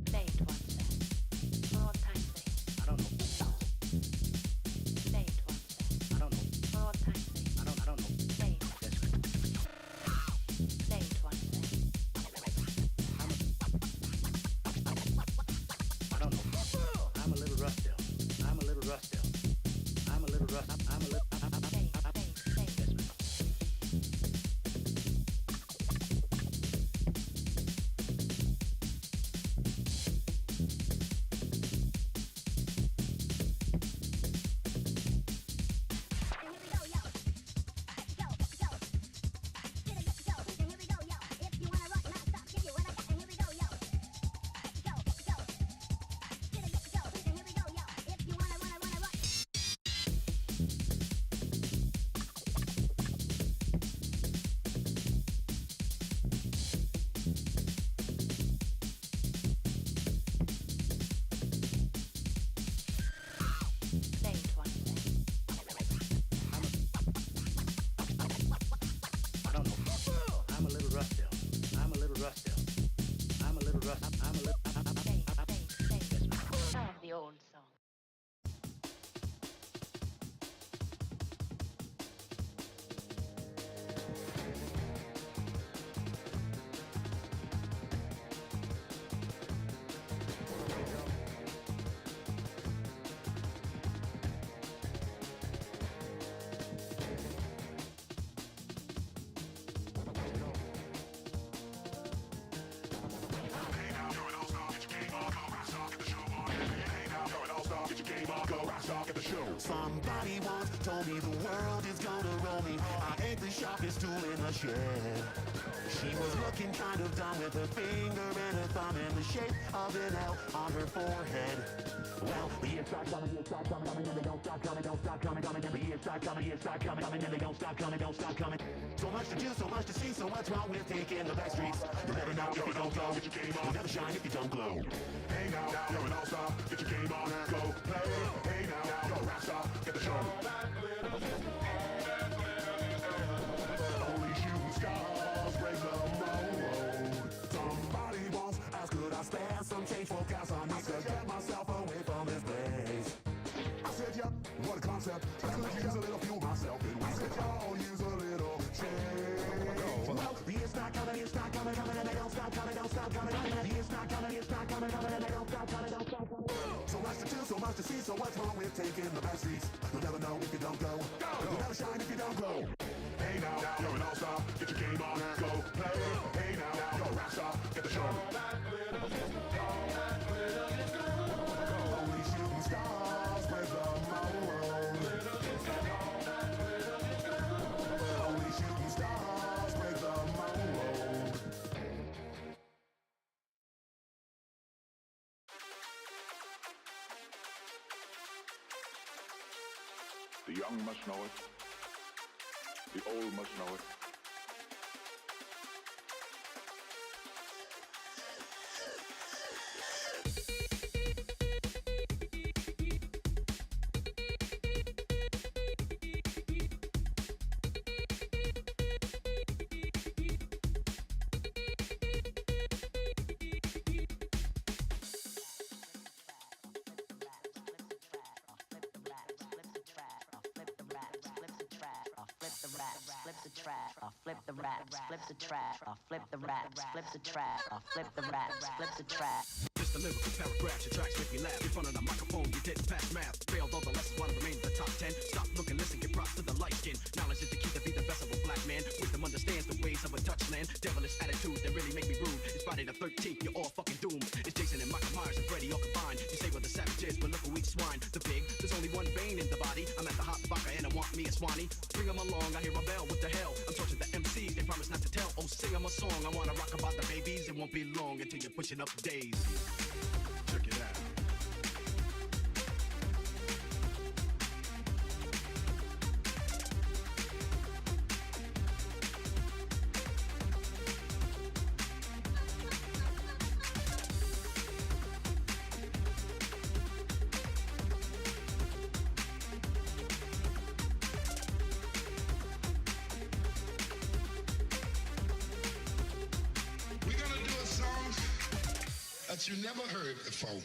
Play it once then. For all time's sake. I don't know. Play it once then. I don't know. For all time's sake. I don't know. Play it. Yes. Play it once then. I don't know. I'm a little rusty. I'm a little rusty. I'm a little rusty. I'm a little. Play it, play it, play it. Yes, ma'am. Play it once then. I don't know. I'm a little rusty. I'm a little rusty. I'm a little rusty. I'm a little. Play it, play it, play it. Yes, ma'am. Some of the old songs. Somebody once told me the world is gonna roll me. I ain't the sharpest tool in the shed. She was looking kind of dumb with her finger and her thumb in the shape of an L on her forehead. Well, the years start coming, and they don't stop coming, don't stop coming, and the years start coming, and they don't stop coming, don't stop coming. So much to do, so much to see, so what's wrong with taking the back streets? You'll never know if you don't go, you'll never shine if you don't glow. Hey now, you're an all-star, get your game on, go play. Hey now, you're a rock star, get the show. Only shooting stars break the mold. Somebody once asked, could I spare some change for gas on me to get myself away from this place? I said, yep, what a concept. I could use a little fuel myself, and we could all use a little change. Well, the years start coming, and they don't stop coming, don't stop coming. The years start coming, and they don't stop coming, don't stop coming. So much to do, so much to see, so what's wrong with taking the back streets? You'll never know if you don't go. You'll never shine if you don't glow. Hey now, you're an all-star, get your game on, go play. Hey now, you're a rock star, get the show. Only shooting stars break the mold. Only shooting stars break the mold. The young must know it. The old must know it. Flip the track, flip the raps, flip the track, flip the raps, flip the track, flip the raps, flip the track. Just the lyrical paragraphs, your tracks make me laugh. In front of the microphone, you didn't pass math. Failed all the lessons, wanna remain in the top 10. Stop, look, and listen, give props to the light skin. Knowledge is the key to be the best of a black man. Wisdom understands the ways of a Dutchland. Devilish attitudes that really make me rude. It's Friday the 13th, you're all fucking doomed. It's Jason and Michael Myers and Freddy all combined. You say we're the savages, but look who eats swine. The pig, there's only one vein in the body. I'm at the hot vodka and I want me a Swanee. Bring 'em along, I hear a bell, what the hell? I'm torturing the MCs, they promise not to tell. Oh, sing 'em a song, I wanna rock about the babies. It won't be long until you're pushing up days. Check it out. that you never heard before.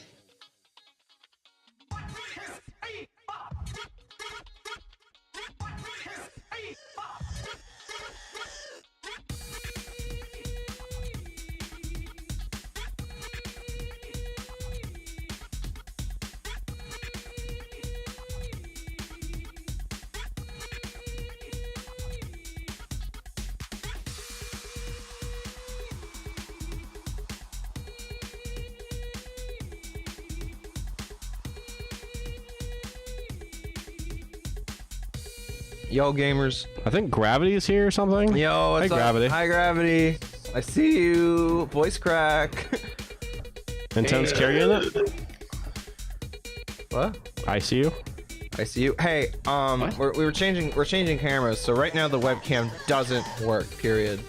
Yo, gamers. I think Gravity is here or something. Yo, what's Hey, up? Gravity. Hi, Gravity. I see you. Voice crack. Intense carry in it. What? I see you. I see you. Hey, we're changing cameras, so right now the webcam doesn't work. Period.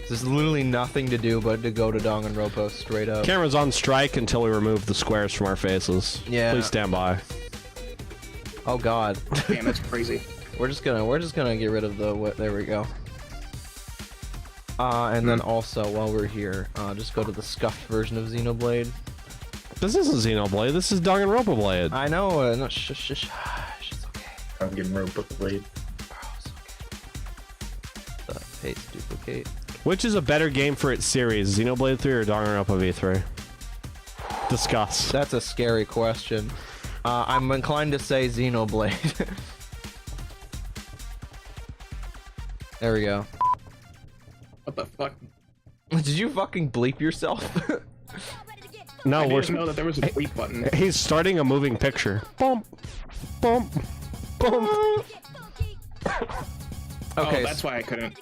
There's literally nothing to do but to go to Danganronpa straight up. Camera's on strike until we remove the squares from our faces. Yeah. Please stand by. Oh God. Damn, that's crazy. We're just gonna get rid of the there we go. And then also while we're here, just go to the scuffed version of Xenoblade. This isn't Xenoblade. This is Danganronpa Blade. I know. No, shush. It's okay. I'm getting Danganronpa Blade. Oh, it's okay. Paste duplicate. Which is a better game for its series, Xenoblade 3 or Danganronpa V3? Discuss. That's a scary question. I'm inclined to say Xenoblade. There we go. What the fuck? Did you fucking bleep yourself? No, I we're didn't know that there was a bleep button. He's starting a moving picture. Bump, bump, bump. Okay, Oh, that's why I couldn't.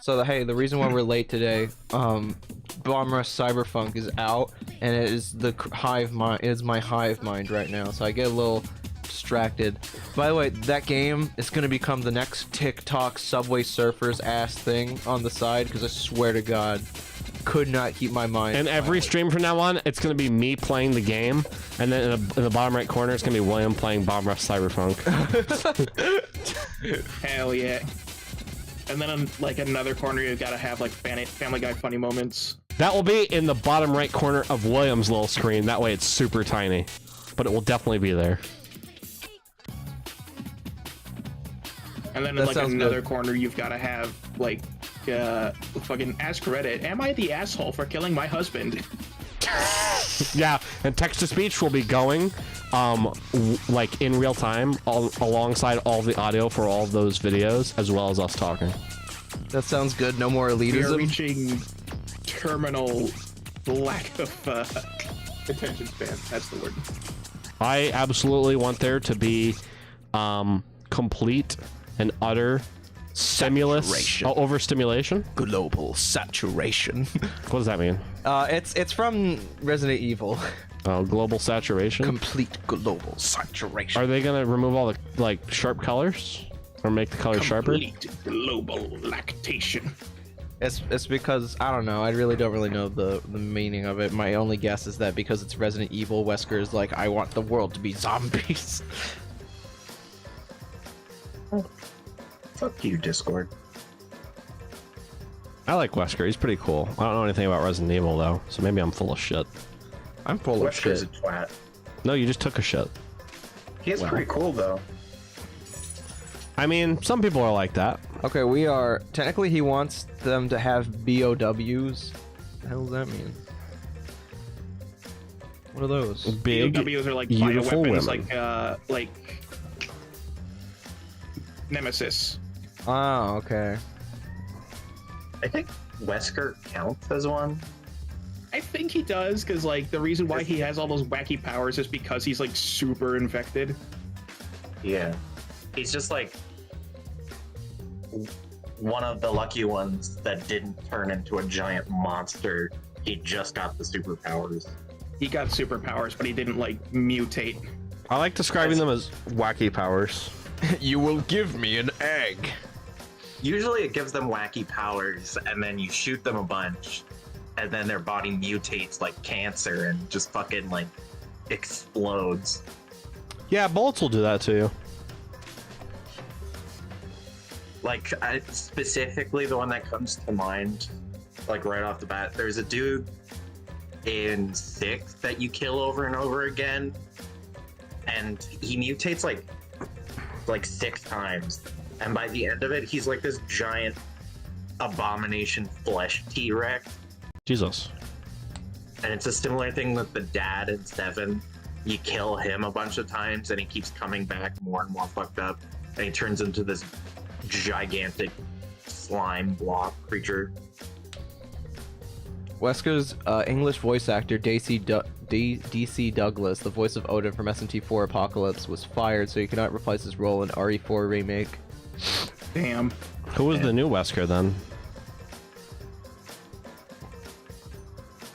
so hey, the reason why we're late today, Bomb Rush Cyberpunk is out, and it is the hive mind. It is my hive mind right now, so I get a little distracted. By the way, that game is gonna become the next TikTok Subway Surfers ass thing on the side, because I swear to God, could not keep my mind. And every stream from now on, it's going to be me playing the game, and then in the bottom right corner, it's going to be William playing Bomb Rush Cyberpunk. Hell yeah. And then on like another corner, you gotta have like Family Guy funny moments. That will be in the bottom right corner of William's little screen. That way it's super tiny, but it will definitely be there. And then in That like sounds another good. corner, you've gotta have like fucking ask Reddit, am I the asshole for killing my husband? Yeah, and text to speech will be going like in real time alongside all the audio for all of those videos, as well as us talking. That sounds good. No more We are elitism. reaching terminal lack of attention span. That's the word. I absolutely want there to be complete and utter stimulus overstimulation. Global saturation. What does that mean? It's from Resident Evil. Oh, global saturation. Complete global saturation. Are they gonna remove all the like sharp colors or make the colors sharper? Complete global lactation. It's because I don't know. I really don't know the meaning of it. My only guess is that because it's Resident Evil, Wesker's like, I want the world to be zombies. Fuck you, Discord. I like Wesker. He's pretty cool. I don't know anything about Resident Evil though, so maybe I'm full of shit. I'm full of Wesker's shit. a twat. No, you just took a shit. He is pretty cool, though. I mean, some people are like that. Okay, we are technically he wants them to have BOWs. What the hell does that mean? What are those? Big, BOWs are like beautiful bioweapons, women. like Nemesis. Oh, okay. I think Wesker counts as one. I think he does, because like the reason why he has all those wacky powers is because he's like super infected. Yeah. He's just like one of the lucky ones that didn't turn into a giant monster. He just got the superpowers. He got superpowers, but he didn't like mutate. I like describing them as wacky powers. You will give me an egg. Usually it gives them wacky powers, and then you shoot them a bunch, and then their body mutates like cancer and just fucking like explodes. Yeah, bullets will do that to you. Like, specifically the one that comes to mind, like right off the bat, there's a dude in 6 that you kill over and over again, and he mutates like 6 times, and by the end of it, he's like this giant abomination flesh T-Rex. Jesus. And it's a similar thing with the dad in 7. You kill him a bunch of times, and he keeps coming back more and more fucked up, and he turns into this gigantic slime blob creature. Wesker's English voice actor DC Douglas, the voice of Odin from SMT4 Apocalypse, was fired, so he cannot reprise his role in RE4 remake. Damn. Who was the new Wesker then?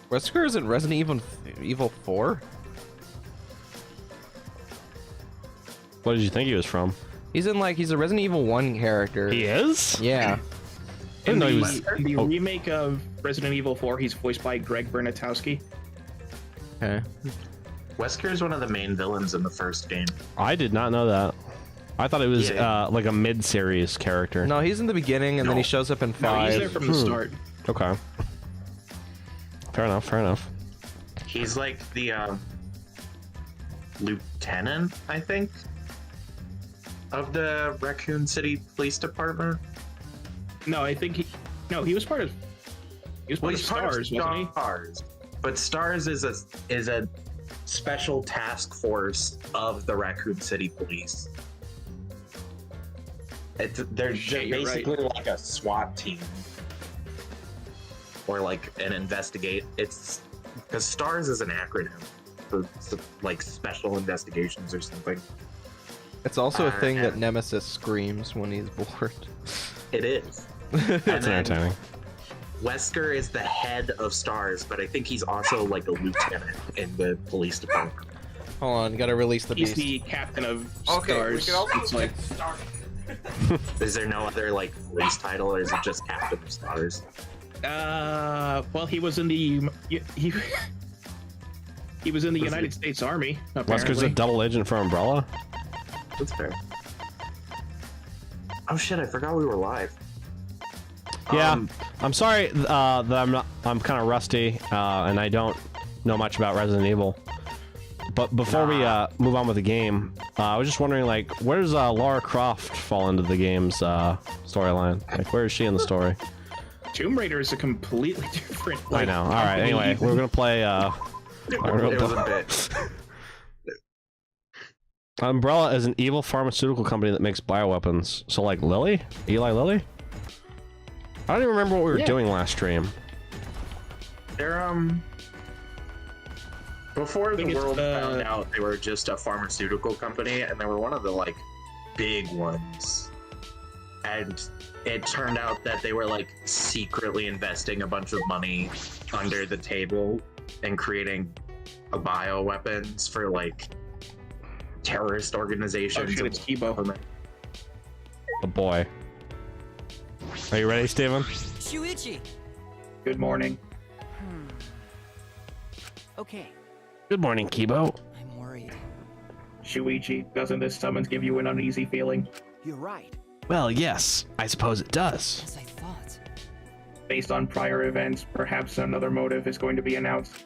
Wesker is in Resident Evil 4? What did you think he was from? He's in he's a Resident Evil 1 character. He is? Yeah. I didn't know he was. In the remake of Resident Evil 4, he's voiced by Greg Bernatowski. Okay. Wesker is one of the main villains in the first game. I did not know that. I thought it was like a mid-series character. No, he's in the beginning, and then he shows up in 5. No, he's there from the start. Okay. Fair enough, fair enough. He's like the lieutenant, I think, of the Raccoon City Police Department. No, I think he was part of. He was part of Stars, wasn't he? Stars, but Stars is a special task force of the Raccoon City Police. They're basically like a SWAT team, or like an investigate. It's because Stars is an acronym for like special investigations or something. It's also a thing that Nemesis screams when he's bored. It is. That's entertaining. Wesker is the head of Stars, but I think he's also like a lieutenant in the police department. Hold on, gotta release the beast. He's the captain of Okay, Stars. we can also It's like, get started. Is there no other like police title, or is it just captain of Stars? well, he was in the he was in the United States Army. Wesker's a double agent for Umbrella? That's fair. Oh shit! I forgot we were live. Yeah, I'm sorry that I'm kind of rusty, and I don't know much about Resident Evil. But before we move on with the game, I was just wondering, like, where does Lara Croft fall into the game's storyline? Like, where is she in the story? Tomb Raider is a completely different. I know. All right. Anyway, we're gonna play. It was a bit. Umbrella is an evil pharmaceutical company that makes bioweapons. So, like, Lily? Eli Lilly? I don't even remember what we were doing last stream. They're before the world found out they were just a pharmaceutical company, and they were one of the like big ones. And it turned out that they were like secretly investing a bunch of money under the table and creating bioweapons for like terrorist organizations. Oh shit, it's Kibo. Oh boy. Are you ready, Steven? Shuichi. Good morning. Okay. Good morning, Kibo. I'm worried. Shuichi, doesn't this summons give you an uneasy feeling? You're right. Well, yes, I suppose it does. As I thought. Based on prior events, perhaps another motive is going to be announced.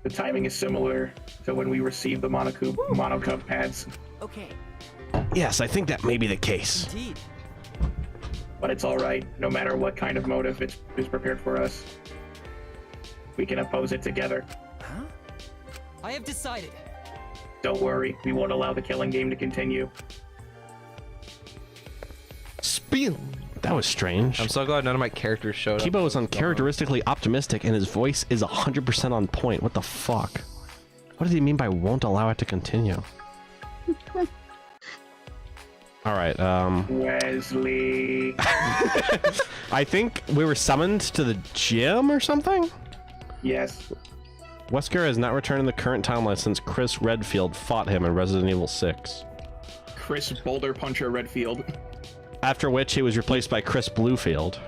The timing is similar to when we received the Monocub pads. Okay. Yes, I think that may be the case. Indeed. But it's alright, no matter what kind of motive is prepared for us. We can oppose it together. Huh? I have decided. Don't worry, we won't allow the killing game to continue. Spiel. That was strange. I'm so glad none of my characters showed up. Kibo is uncharacteristically optimistic and his voice is 100% on point. What the fuck? What does he mean by won't allow it to continue? Alright, Wesley. I think we were summoned to the gym or something? Yes. Wesker has not returned in the current timeline since Chris Redfield fought him in Resident Evil 6. Chris Boulder Puncher Redfield. After which he was replaced by Chris Bluefield.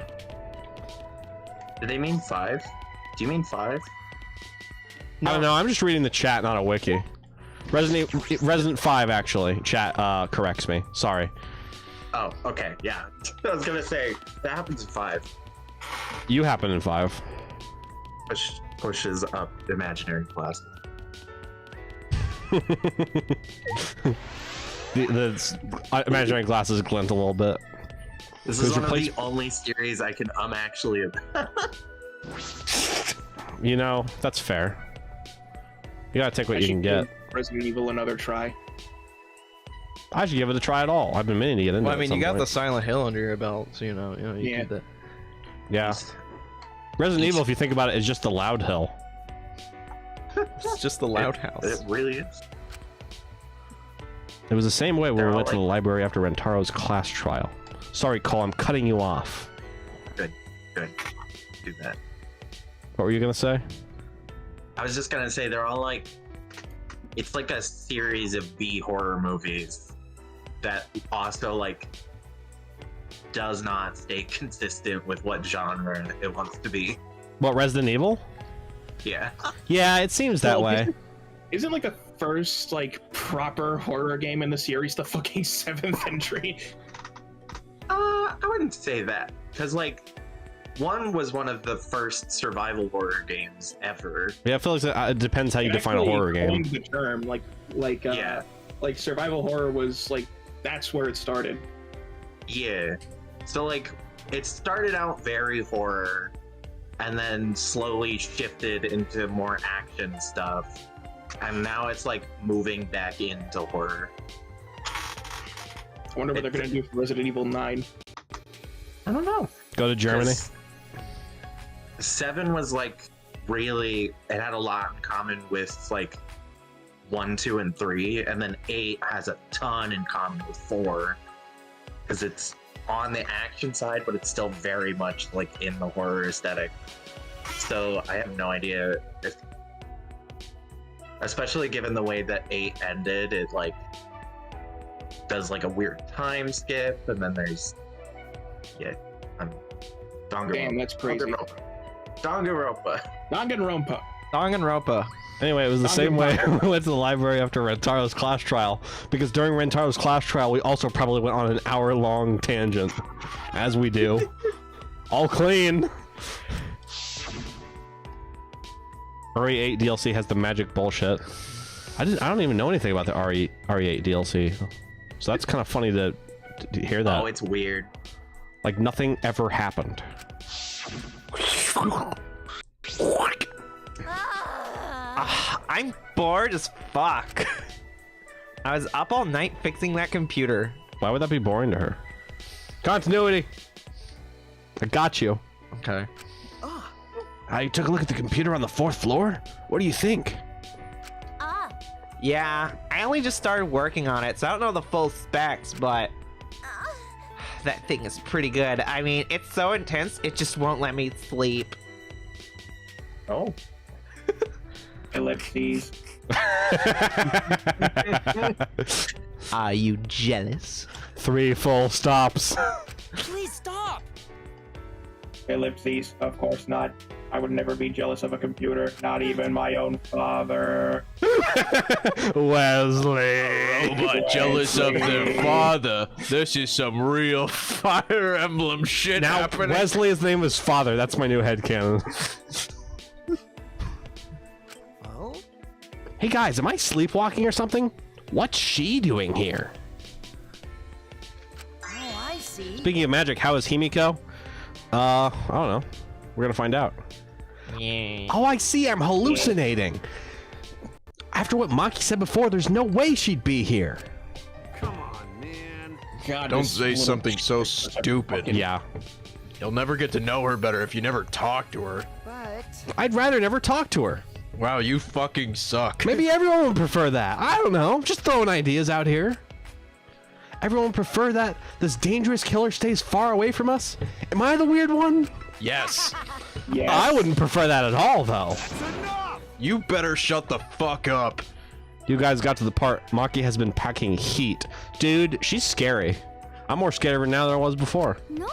Did they mean 5? Do you mean 5? No. I don't know, I'm just reading the chat, not a wiki. Resident 5, actually. Chat corrects me. Sorry. Oh, okay, yeah. I was gonna say, that happens in 5. You happen in 5. pushes up imaginary glasses. The imaginary glasses glint a little bit. This is one of the only series I can actually. You know, that's fair. You gotta take what you can get. Resident Evil another try. I should give it a try at all. I've been meaning to get into it. Well, I mean, you got the Silent Hill under your belt, so you know you did that. Yeah. Resident Evil, if you think about it, is just the loud hill. It's just the loud house. It really is. It was the same way when we went to the library after Rentaro's class trial. Sorry, Cole, I'm cutting you off. Good. Do that. What were you gonna say? I was just gonna say they're all like, it's like a series of B horror movies that also like does not stay consistent with what genre it wants to be. What, Resident Evil? Yeah. Yeah, it seems that way. Isn't like the first like proper horror game in the series the fucking 7th entry? I wouldn't say that, because like one was one of the first survival horror games ever. Yeah, I feel like it depends how you define a horror game. The term like survival horror was like that's where it started. Yeah. So like it started out very horror and then slowly shifted into more action stuff. And now it's like moving back into horror. I wonder what they're gonna do for Resident Evil 9. I don't know. Go to Germany. 7 was like really, it had a lot in common with like 1, 2, and 3, and then 8 has a ton in common with 4 because it's on the action side, but it's still very much like in the horror aesthetic. So I have no idea if, especially given the way that 8 ended, it like does like a weird time skip, and then there's Danganronpa. Damn, that's crazy. Danganronpa. Anyway, it was the same way we went to the library after Rentaro's class trial, because during Rentaro's class trial, we also probably went on an hour-long tangent, as we do. All clean. RE8 DLC has the magic bullshit. I don't even know anything about the RE8 DLC, so that's kind of funny to hear that. Oh, it's weird. Like nothing ever happened. I'm bored as fuck. I was up all night fixing that computer. Why would that be boring to her? Continuity. I got you. Okay. I took a look at the computer on the 4th floor. What do you think? Yeah, I only just started working on it, so I don't know the full specs, but that thing is pretty good. I mean, it's so intense, it just won't let me sleep. Oh. Ellipses. Are you jealous? 3 full stops. Please stop! Ellipses, of course not. I would never be jealous of a computer, not even my own father. Wesley. Robot jealous of their father. This is some real Fire Emblem shit Now, happening. Wesley's name is Father. That's my new headcanon. Oh? Hey guys, am I sleepwalking or something? What's she doing here? Oh, I see. Speaking of magic, how is Himiko? I don't know. We're gonna find out. Yeah. Oh, I see. I'm hallucinating. After what Maki said before, there's no way she'd be here. Come on, man. God, Don't this say little something so shit. stupid. Yeah. You'll never get to know her better if you never talk to her. But I'd rather never talk to her. Wow, you fucking suck. Maybe everyone would prefer that. I don't know. Just throwing ideas out here. Everyone would prefer that this dangerous killer stays far away from us? Am I the weird one? Yes. Yes. I wouldn't prefer that at all, though. You better shut the fuck up. You guys got to the part. Maki has been packing heat. Dude, she's scary. I'm more scared of her now than I was before. No.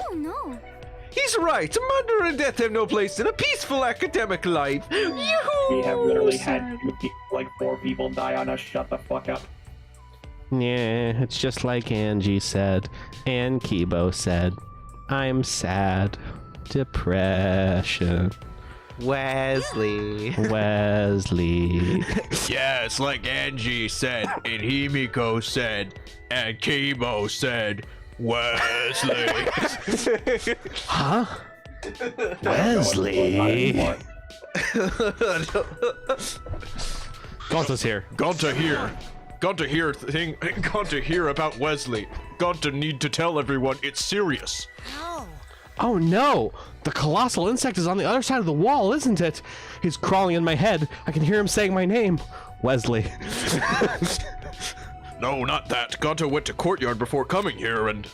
He's right. Murder and death have no place in a peaceful academic life. Yoo-hoo! We have literally had 4 people die on us. Shut the fuck up. Yeah, it's just like Angie said. And Kibo said. I'm sad. Depression. Wesley. Wesley. Yes, like Angie said, and Himiko said, and Kibo said, Wesley. Huh? Wesley. Gonta's here. Gonta here. Gonta hear about Wesley. Gonta need to tell everyone it's serious. Oh no! The colossal insect is on the other side of the wall, isn't it? He's crawling in my head. I can hear him saying my name. Wesley. No, not that. Gonta went to courtyard before coming here and...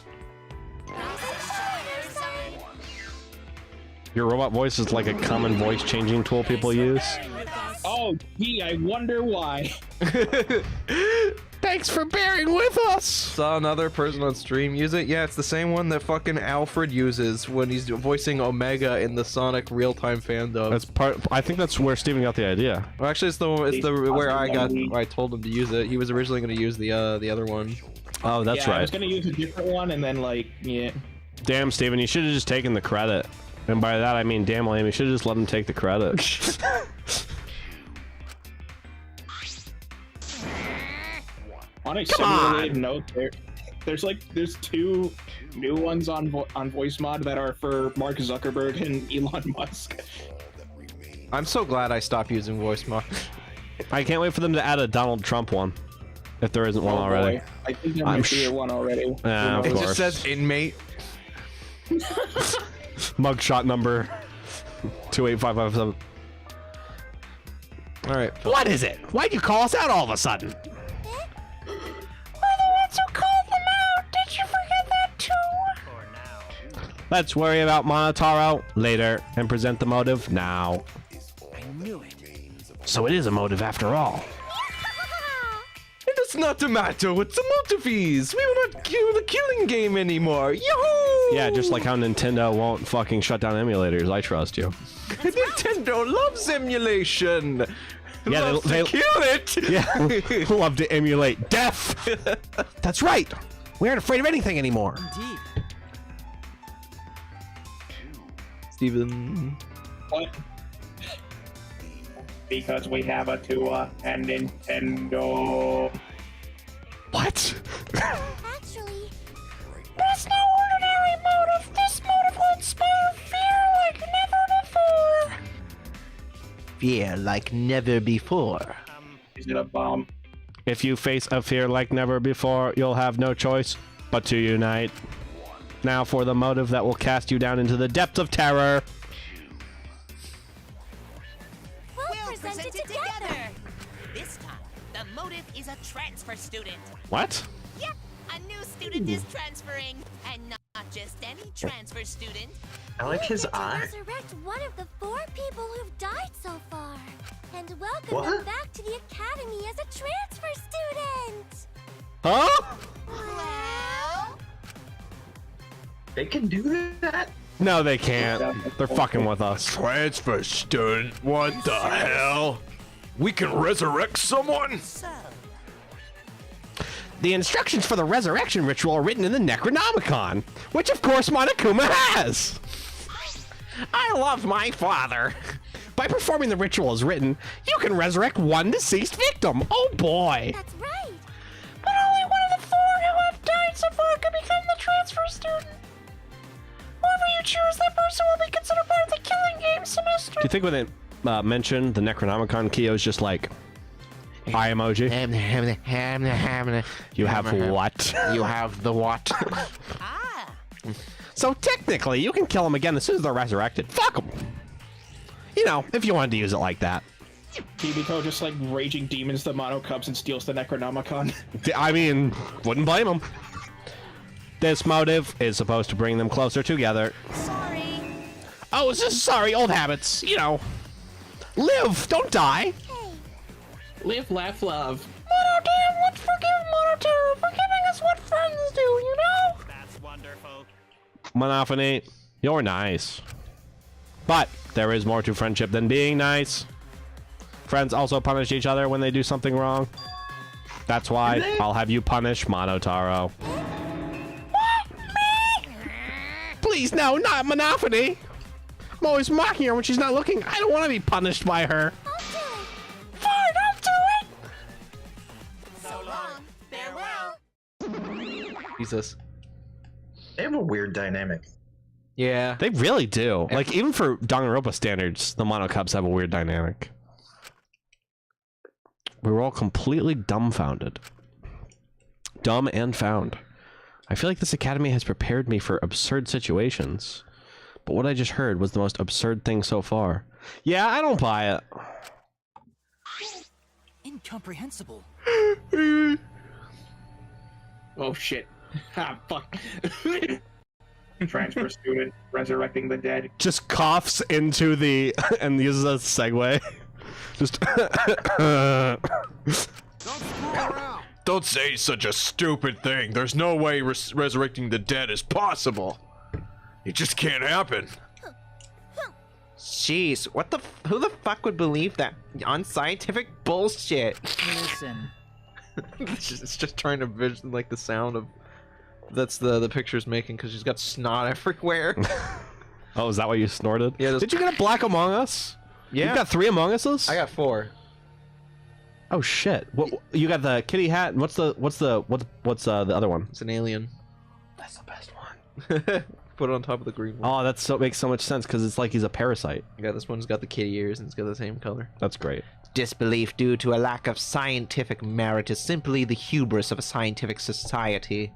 Your robot voice is like a common voice changing tool people use. Oh, gee, I wonder why. Thanks for bearing with us! Saw another person on stream use it. Yeah, it's the same one that fucking Alfred uses when he's voicing Omega in the Sonic real-time fandom. That's part. I think that's where Steven got the idea. Well, actually, it's the where I told him to use it. He was originally going to use the other one. Oh, that's right. I was going to use a different one, and then yeah. Damn, Steven, you should have just taken the credit. And by that I mean, damn, Liam, you should have just let him take the credit. On a similar note, there's two new ones on voice mod that are for Mark Zuckerberg and Elon Musk. I'm so glad I stopped using voice mod. I can't wait for them to add a Donald Trump one, if there isn't one already. Boy. I think there might be one already. Of It course. just says inmate. Mugshot number 28557. All right. What is it? Why'd you call us out all of a sudden? Let's worry about Monotaro later and present the motive now. I knew it. So it is a motive after all. It does not matter what the motive is. We will not kill the killing game anymore. Yahoo! Yeah, just like how Nintendo won't fucking shut down emulators. I trust you. Nintendo loves emulation. Yeah, loves to kill it. Yeah, love to emulate death. That's right. We aren't afraid of anything anymore. Indeed. Steven. What? Because we have a Tua and Nintendo. What? Actually, there's no ordinary motive. This motive will inspire fear like never before. Fear like never before. Is it a bomb? If you face a fear like never before, you'll have no choice but to unite. Now for the motive that will cast you down into the depths of terror. We'll present it together. This time, the motive is a transfer student. What? Yep, a new student is transferring, and not just any transfer student. I like his eye. Resurrect one of the 4 people who've died so far, and welcome What? them back to the academy as a transfer student. Huh? Well, They can do that? No, they can't. They're fucking with us. Transfer student? What the hell? We can resurrect someone? So, The instructions for the resurrection ritual are written in the Necronomicon, which of course Monokuma has. I love my father. By performing the ritual as written, you can resurrect one deceased victim. Oh boy. that's right. But only one of the 4 who have died so far can become the transfer student. Whoever you choose, that person will be considered part of the killing game semester. Do you think when they mentioned the Necronomicon, Kyo's just like, eye emoji? You have what? You have the what? ah, So technically, you can kill them again as soon as they're resurrected. Fuck them. You know, if you wanted to use it like that. Hibiko just like raging demons the Mono Cubs and steals the Necronomicon. I mean, wouldn't blame them. This motive is supposed to bring them closer together. sorry. Oh, it's just sorry, old habits. You know, live, don't die. Live, laugh, love. Mono, damn, let's forgive Monotaro for giving us what friends do, you know? That's wonderful. Monophony, you're nice. But there is more to friendship than being nice. Friends also punish each other when they do something wrong. That's why I'll have you punish Monotaro. What? Me? Please, no, not Monophony. I'm always mocking her when she's not looking. I don't want to be punished by her. I'll do it. Fine, I'll do it. So long. Farewell. Jesus. They have a weird dynamic. Yeah. They really do. Like, even for Danganronpa standards, the Mono Cups have a weird dynamic. We were all completely dumbfounded. Dumb and found. I feel like this academy has prepared me for absurd situations. But what I just heard was the most absurd thing so far. Yeah, I don't buy it. Incomprehensible. Oh shit. Ah, fuck. Transfer student resurrecting the dead. Just coughs into the and uses a segue. Just Don't say such a stupid thing. There's no way resurrecting the dead is possible. It just can't happen. Jeez, what the? Who the fuck would believe that unscientific bullshit? Listen. It's just trying to vision like the sound of. That's the picture's making because she's got snot everywhere. Oh, is that what you snorted? Yeah. Did you get a black Among Us? Yeah. You got 3 Among Us's? I got 4. Oh shit! What you got the kitty hat? And what's the other one? It's an alien. That's the best one. Put it on top of the green one. Oh, that makes so much sense because it's like he's a parasite. Yeah, this one's got the kitty ears and it's got the same color. That's great. Disbelief due to a lack of scientific merit is simply the hubris of a scientific society.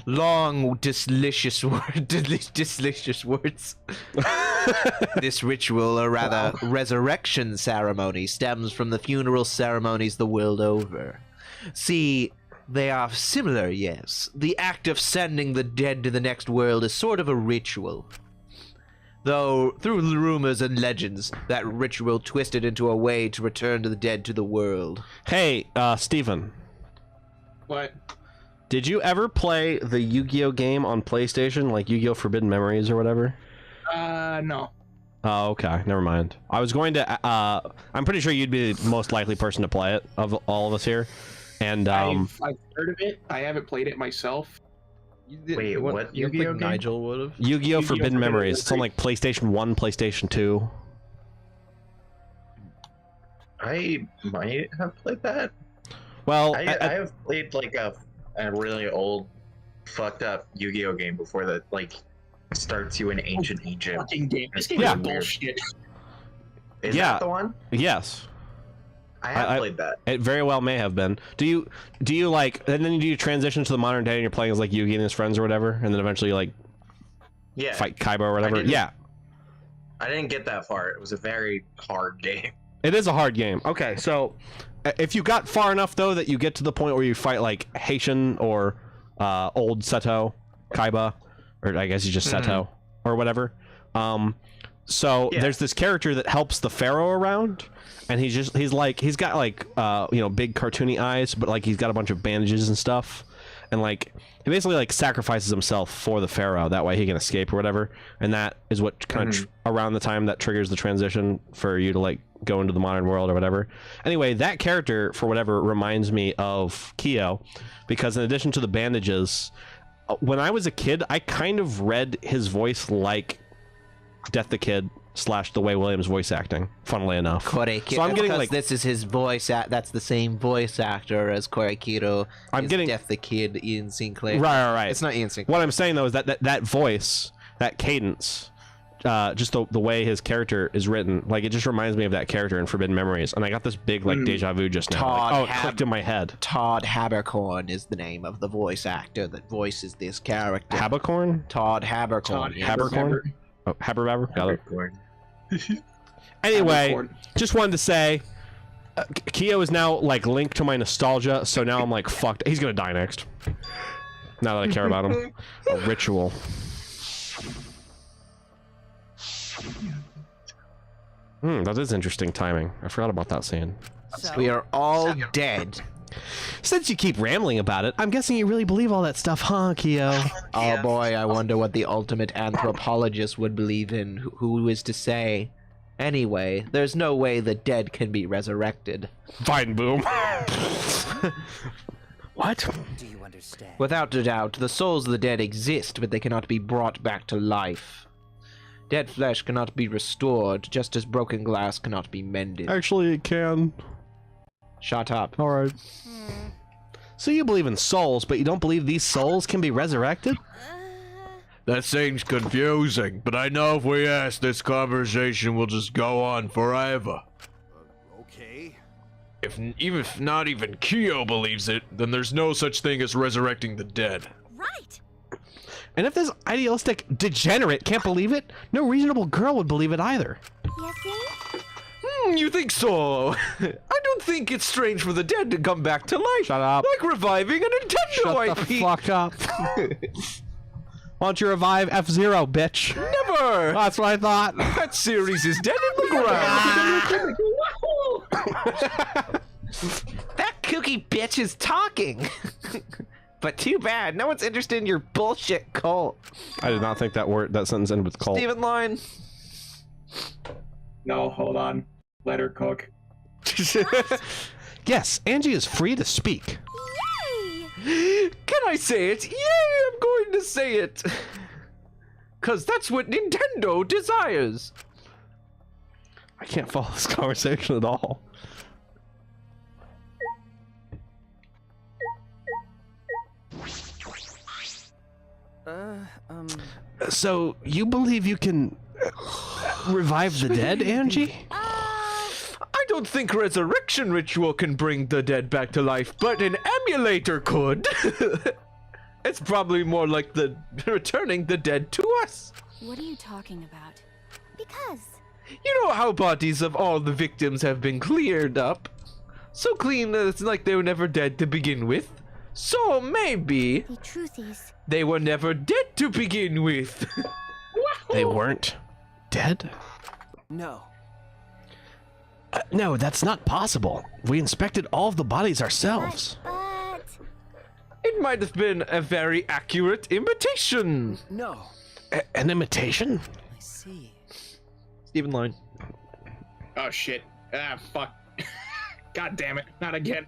Long, delicious words. This ritual, or rather, resurrection ceremony, stems from the funeral ceremonies the world over. See, they are similar, yes. The act of sending the dead to the next world is sort of a ritual. Though, through rumors and legends, that ritual twisted into a way to return to the dead to the world. Hey, Steven. What? Did you ever play the Yu-Gi-Oh game on PlayStation, like Yu-Gi-Oh Forbidden Memories or whatever? No. Oh, okay. Never mind. I was going to, I'm pretty sure you'd be the most likely person to play it of all of us here. And, I've heard of it. I haven't played it myself. Wait, what Yu-Gi-Oh game? Nigel would have. Yu-Gi-Oh Forbidden Memories. It's on like PlayStation 1, PlayStation 2. I might have played that. Well, I have played like a really old, fucked up Yu-Gi-Oh game before that like starts you in ancient Egypt. Fucking game. This game Yeah. is bullshit. Is Yeah. that the one? Yes. I have played that. It very well may have been. Do you like, and then do you transition to the modern day and you're playing as like Yugi and his friends or whatever, and then eventually you like fight Kaiba or whatever? Yeah. I didn't get that far. It was a very hard game. It is a hard game. Okay, so if you got far enough though that you get to the point where you fight like Haitian or old Seto, Kaiba, or I guess he's just Seto or whatever. So there's this character that helps the pharaoh around, and he's got like big cartoony eyes, but like he's got a bunch of bandages and stuff, and like he basically like sacrifices himself for the pharaoh, that way he can escape or whatever. And that is what kind of around the time that triggers the transition for you to like go into the modern world or whatever. Anyway, that character for whatever reminds me of Kyo, because in addition to the bandages, when I was a kid I kind of read his voice like Death the Kid / the way Williams voice acting, funnily enough. Korekido, so I'm getting like this is his voice. That's the same voice actor as Korekido. I'm getting Death the Kid, Ian Sinclair. Right. It's not Ian Sinclair. What I'm saying though is that voice, that cadence, just the way his character is written, like it just reminds me of that character in Forbidden Memories, and I got this big like deja vu just now. Like, it clicked in my head. Todd Habercorn is the name of the voice actor that voices this character. Habercorn? Todd Habercorn. Habercorn? Oh, Haberbaber? Got it. Anyway, just wanted to say, Kyo is now like linked to my nostalgia, so now I'm like, fucked. He's gonna die next. Now that I care about him. A ritual. That is interesting timing. I forgot about that scene. We are all dead. Since you keep rambling about it, I'm guessing you really believe all that stuff, huh, Kyo? Oh boy, I wonder what the ultimate anthropologist would believe in. Who is to say? Anyway, there's no way the dead can be resurrected. Fine, boom. What? Do you understand? Without a doubt, the souls of the dead exist, but they cannot be brought back to life. Dead flesh cannot be restored, just as broken glass cannot be mended. Actually, it can. Shut up. Alright. So you believe in souls, but you don't believe these souls can be resurrected? That seems confusing, but I know if we ask, this conversation will just go on forever. Okay. If not even Kyo believes it, then there's no such thing as resurrecting the dead. Right. And if this idealistic degenerate can't believe it, no reasonable girl would believe it either. You think? You think so? I don't think it's strange for the dead to come back to life. Shut up. Like reviving a Nintendo Shut IP. the fuck up. Why don't you revive F-Zero, bitch? Never! That's what I thought. That series is dead in the ground. That kooky bitch is talking. But too bad, no one's interested in your bullshit cult. I did not think that sentence ended with cult. Steven Line. No, hold on. Let her cook. Yes, Angie is free to speak. Yay! Can I say it? Yay, I'm going to say it. Cause that's what Nintendo desires. I can't follow this conversation at all. So, you believe you can revive the dead, Angie? I don't think resurrection ritual can bring the dead back to life, but an emulator could. It's probably more like the returning the dead to us. What are you talking about? Because. You know how bodies of all the victims have been cleared up? So clean that it's like they were never dead to begin with. So maybe The truth is. they were never dead to begin with. They weren't dead? No. No, that's not possible. We inspected all of the bodies ourselves. But. It might have been a very accurate imitation. No. An imitation? I see. Steven Line. Oh shit. Ah, fuck. God damn it. Not again.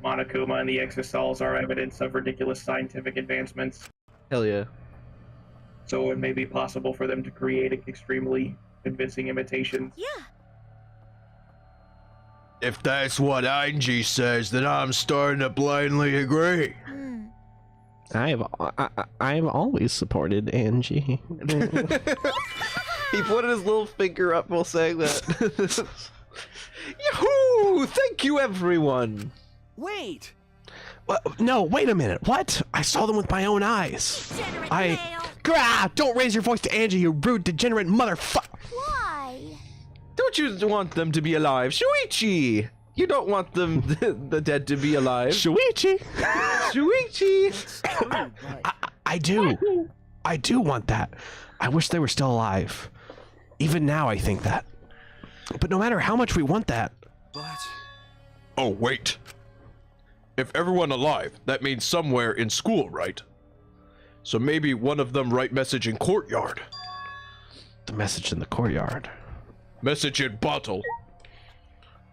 Monokuma and the Exosols are evidence of ridiculous scientific advancements. Hell yeah. So it may be possible for them to create extremely convincing imitations. Yeah. If that's what Angie says, then I'm starting to blindly agree. I've always supported Angie. He put his little finger up while saying that. Yahoo! Thank you, everyone. Wait. No, wait a minute. What? I saw them with my own eyes. Degenerate male. Don't raise your voice to Angie, you rude, degenerate motherfucker. Why? Don't you want them to be alive? Shuichi! You don't want them, the dead, to be alive. Shuichi! Shuichi! I do. I do want that. I wish they were still alive. Even now, I think that. But no matter how much we want that. But. Oh, wait. If everyone alive, that means somewhere in school, right? So maybe one of them write message in courtyard. The message in the courtyard. Message in bottle.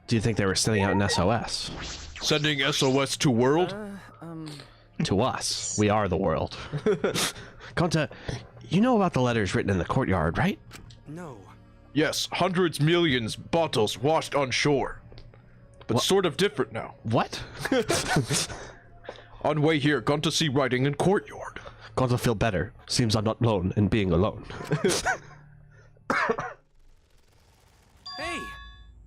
Do you think they were sending out an SOS? Sending SOS to world? To us. We are the world. Gonta, you know about the letters written in the courtyard, right? No. Yes, hundreds, millions, bottles washed on shore. But sort of different now. What? On way here, gone to see writing in courtyard. Gonta feel better. Seems I'm not alone in being alone. Hey.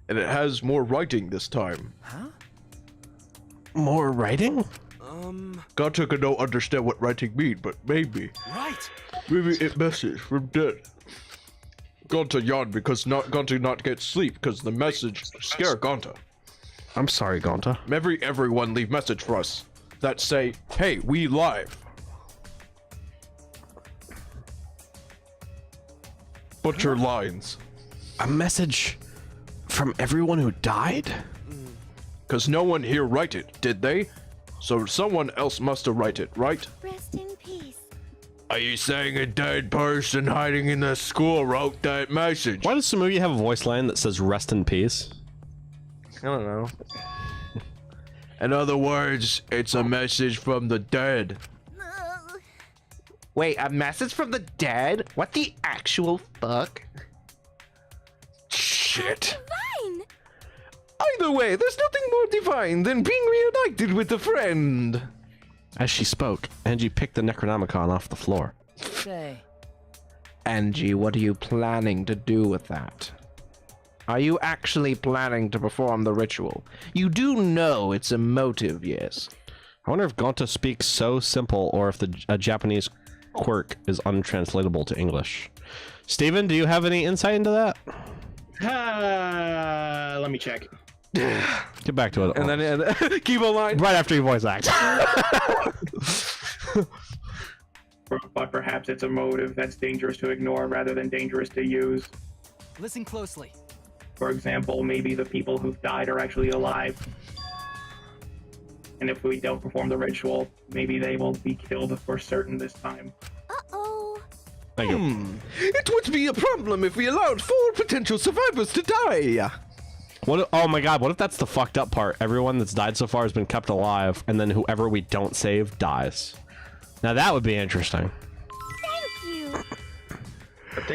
And it has more writing this time. Huh? More writing? Gonta could don't understand what writing mean, but maybe. Right. Maybe it message from dead. Gonta yawned because Gonta not get sleep because the message scare Gonta. I'm sorry, Gonta. Everyone leave message for us that say, hey, we live. Butcher lines. A message from everyone who died? Cause no one here write it, did they? So someone else must have write it, right? Rest in peace. Are you saying a dead person hiding in the school wrote that message? Why does Samugi have a voice line that says rest in peace? I don't know. In other words, it's a message from the dead. Wait, a message from the dead? What the actual fuck? Shit. Divine! Either way, there's nothing more divine than being reunited with a friend. As she spoke, Angie picked the Necronomicon off the floor. Say, Angie, what are you planning to do with that? Are you actually planning to perform the ritual? You do know it's emotive, yes. I wonder if Gonta speaks so simple or if a Japanese quirk is untranslatable to English. Steven, do you have any insight into that? Let me check. Get back to it. And then keep on line. Right after your voice act. But perhaps it's a motive that's dangerous to ignore rather than dangerous to use. listen closely. For example, maybe the people who've died are actually alive. And if we don't perform the ritual, maybe they will be killed for certain this time. Uh-oh. Thank you. It would be a problem if we allowed 4 potential survivors to die. What? Oh my god, what if that's the fucked up part? Everyone that's died so far has been kept alive, and then whoever we don't save dies. Now that would be interesting. Thank you. But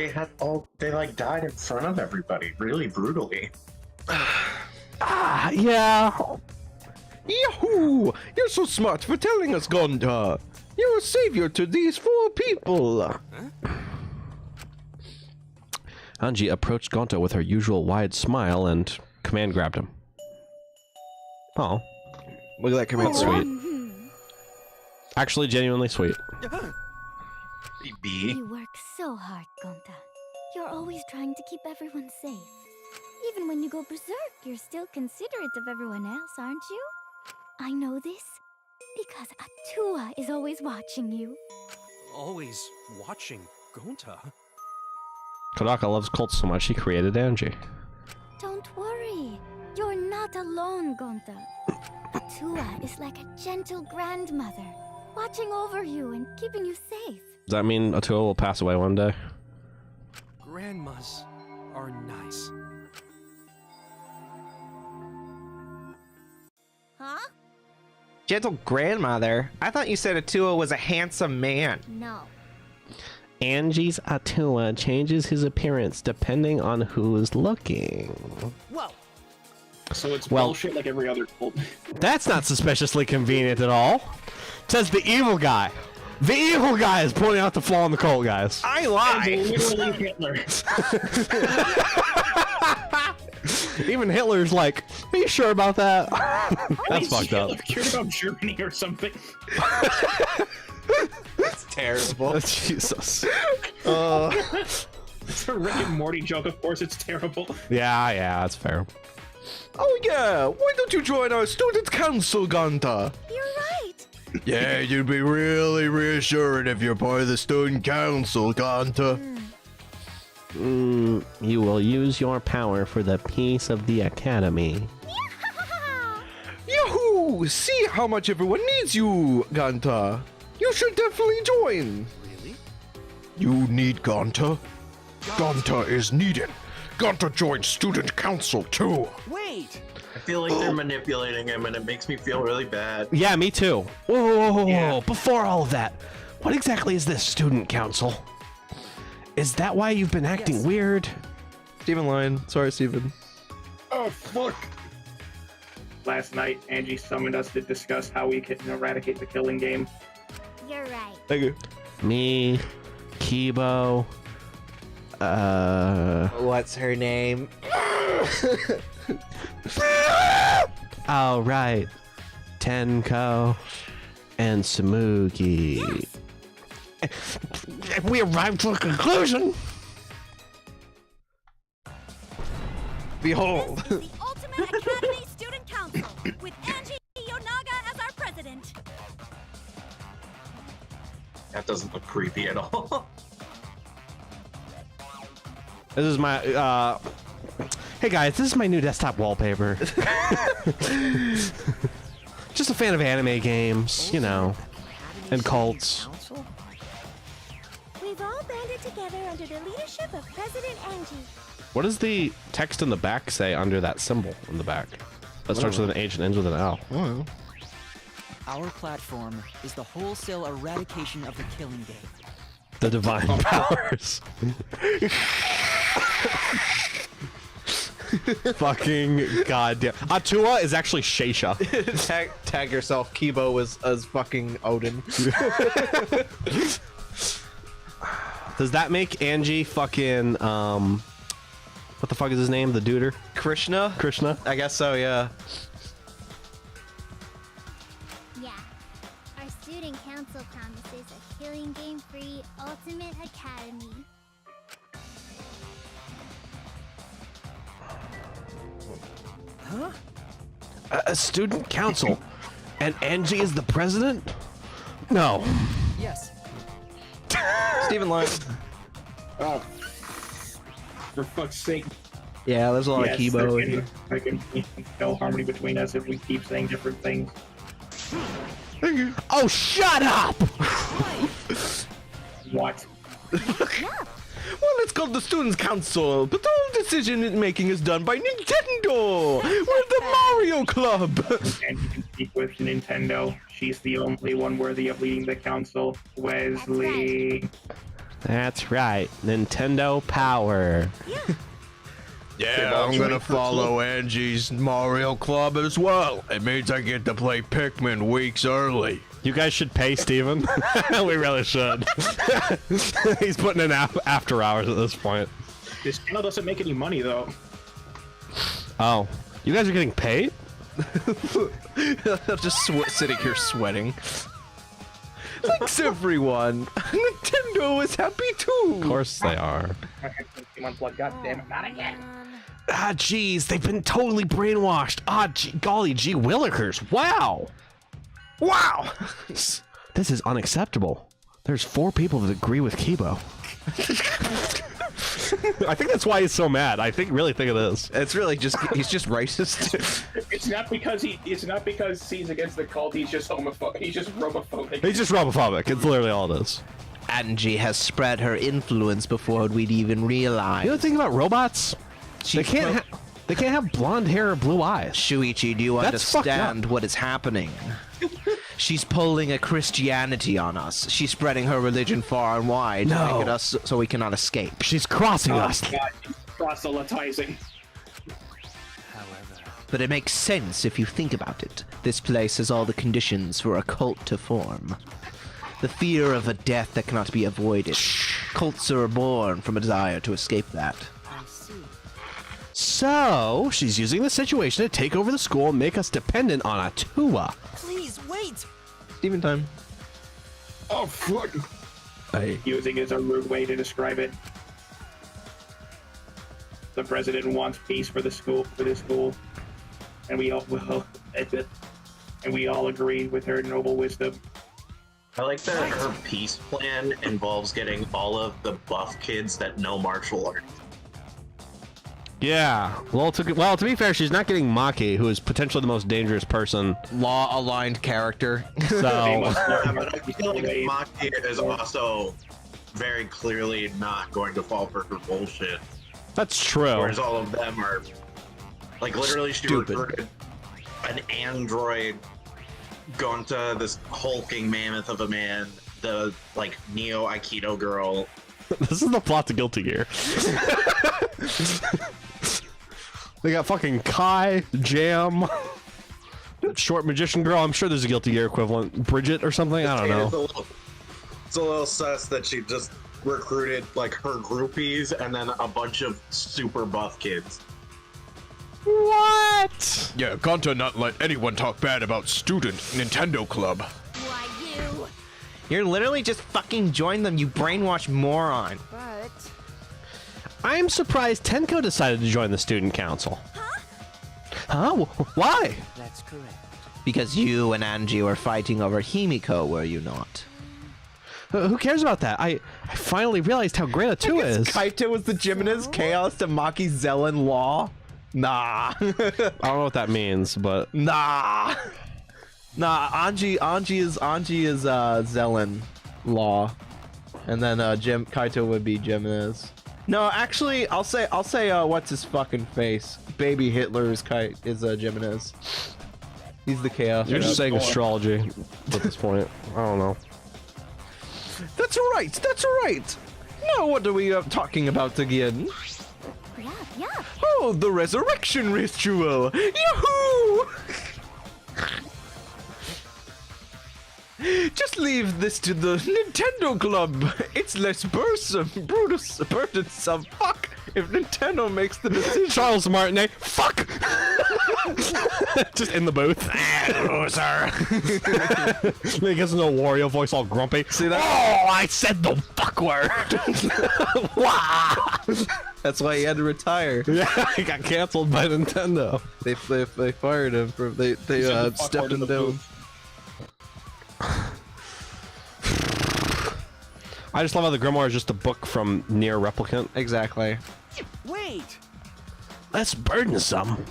they like died in front of everybody, really brutally. Yeah. Yahoo! You're so smart for telling us, Gonda. You're a savior to these 4 people. Angie approached Gonta with her usual wide smile and command grabbed him. Oh. Look at that command. Sweet. Actually, genuinely sweet. B. You work so hard, Gonta. You're always trying to keep everyone safe. Even when you go berserk, you're still considerate of everyone else, aren't you? I know this because Atua is always watching you. Always watching Gonta. Kodaka loves cults so much he created Angie. Don't worry. You're not alone, Gonta. Atua is like a gentle grandmother, watching over you and keeping you safe. Does that mean Atua will pass away one day? Grandmas are nice. Huh? Gentle grandmother? I thought you said Atua was a handsome man. No. Angie's Atua changes his appearance depending on who's looking. Whoa! So it's Well- bullshit like every other cult. That's not suspiciously convenient at all. Says the evil guy. The evil guy is pointing out the flaw in the cult, guys. I lie. Literally Hitler. Even Hitler's like, are you sure about that? That's fucked up. Cared about Germany or something. That's terrible. Jesus. It's a Rick and Morty joke, of course it's terrible. Yeah, that's fair. Oh yeah, why don't you join our student council, Gonta? You're right. Yeah, you'd be really reassuring if you're part of the student council, Gonta. You will use your power for the peace of the academy. Yahoo! See how much everyone needs you, Gonta. You should definitely join. Really? You need Gonta? Gonta is needed. Gonta joins student council too. Wait! I feel like they're manipulating him, and it makes me feel really bad. Yeah, me too. Whoa, Yeah. Before all of that, what exactly is this student council? Is that why you've been acting Yes. weird? Steven Lyon. Sorry, Steven. Oh, fuck. Last night, Angie summoned us to discuss how we can eradicate the killing game. You're right. Thank you. Me, Kibo, What's her name? oh right, Tenko, and Samugi. We arrived to a conclusion. Behold. The Ultimate Academy Student Council with Angie Yonaga as our president. That doesn't look creepy at all. This is my hey guys, this is my new desktop wallpaper. Just a fan of anime games, you know, and cults. We've all banded together under the leadership of President Angie. What does the text in the back say under that symbol in the back? That starts with an H and ends with an L. Our platform is the wholesale eradication of the killing game. The divine powers. Fucking goddamn. Atua is actually Sheisha. Tag yourself. Kibo as fucking Odin. Does that make Angie fucking what the fuck is his name? The duder? Krishna? Krishna? I guess so, yeah. Yeah. Our student council promises a killing game-free ultimate academy. Huh? A student council? And Angie is the president? No. Yes. Stephen Lyon. Oh. For fuck's sake. Yeah, there's a lot of Kibo in here. There can be no harmony between us if we keep saying different things. Oh, shut up! What? Well, it's called the Students' Council, but all decision making is done by Nintendo! We're the Mario Club! And you can speak with Nintendo. She's the only one worthy of leading the council. Wesley. That's right. Nintendo power. Yeah, I'm gonna follow Angie's Mario Club as well. It means I get to play Pikmin weeks early. You guys should pay Steven. We really should. He's putting in after hours at this point. This channel doesn't make any money, though. Oh. You guys are getting paid? Just sitting here sweating. Thanks, everyone. Nintendo is happy too. Of course they are. God damn it, not again. Ah, jeez, they've been totally brainwashed. Ah, golly gee willikers. Wow. Wow. This is unacceptable. There's 4 people that agree with Kibo. I think that's why he's so mad. I really think it is. It's really just he's just racist. It's not because he's against the cult. He's just homophobic. He's just romophobic. He's just romophobic. It's literally all it is. Angie has spread her influence before we'd even realize. You know the thing about robots? They can't have blonde hair or blue eyes. Shuichi, do you understand what is happening? She's pulling a Christianity on us. She's spreading her religion far and wide to make it us so we cannot escape. She's crossing us. God, she's proselytizing. But it makes sense if you think about it. This place has all the conditions for a cult to form. The fear of a death that cannot be avoided. Cults are born from a desire to escape that. So, she's using the situation to take over the school and make us dependent on Atua. Please wait. Steven time. Oh fuck! Using is a rude way to describe it. The president wants peace for this school, and we all agree with her noble wisdom. I like that her peace plan involves getting all of the buff kids that know martial arts. Yeah. Well, to be fair, she's not getting Maki, who is potentially the most dangerous person. Law-aligned character. So. Yeah, but I feel like Maki is also very clearly not going to fall for her bullshit. That's true. Whereas all of them are, like, literally she recruited an android going to this hulking mammoth of a man, the, like, Neo Aikido girl. This is the plot to Guilty Gear. They got fucking Kai, Jam, short magician girl. I'm sure there's a Guilty Gear equivalent. Bridget or something? I don't know. It's a little sus that she just recruited, like, her groupies and then a bunch of super buff kids. What? Yeah, Gonta not let anyone talk bad about student Nintendo Club. Why you? You're literally just fucking join them, you brainwashed moron. But I'm surprised Tenko decided to join the student council. Huh? Why? that's correct. Because you and Angie were fighting over Himiko, were you not? Who cares about that? I finally realized how great Atua is. Kaito was the Jimenez Chaos to Maki Zelen Law? Nah. I don't know what that means, but Nah, Angie is Zelen Law, and then Kaito would be Jimenez. No, actually, I'll say what's his fucking face? Baby Hitler is Jimenez. He's the Chaos. You're just saying astrology at this point. I don't know. That's right, that's right. Now what are we talking about again? Yeah. Oh, the resurrection ritual! Yahoo! Just leave this to the Nintendo Club. It's less burdensome. Fuck! If Nintendo makes the decision. Charles Martinet, fuck! Just in the booth. Loser. He gets no Wario voice all grumpy. See that? Oh, I said the fuck word. Wow. That's why he had to retire. Yeah, he got canceled by Nintendo. They fired him. They stepped him down. I just love how the Grimoire is just a book from Nier Replicant. Exactly. Wait! Less burdensome.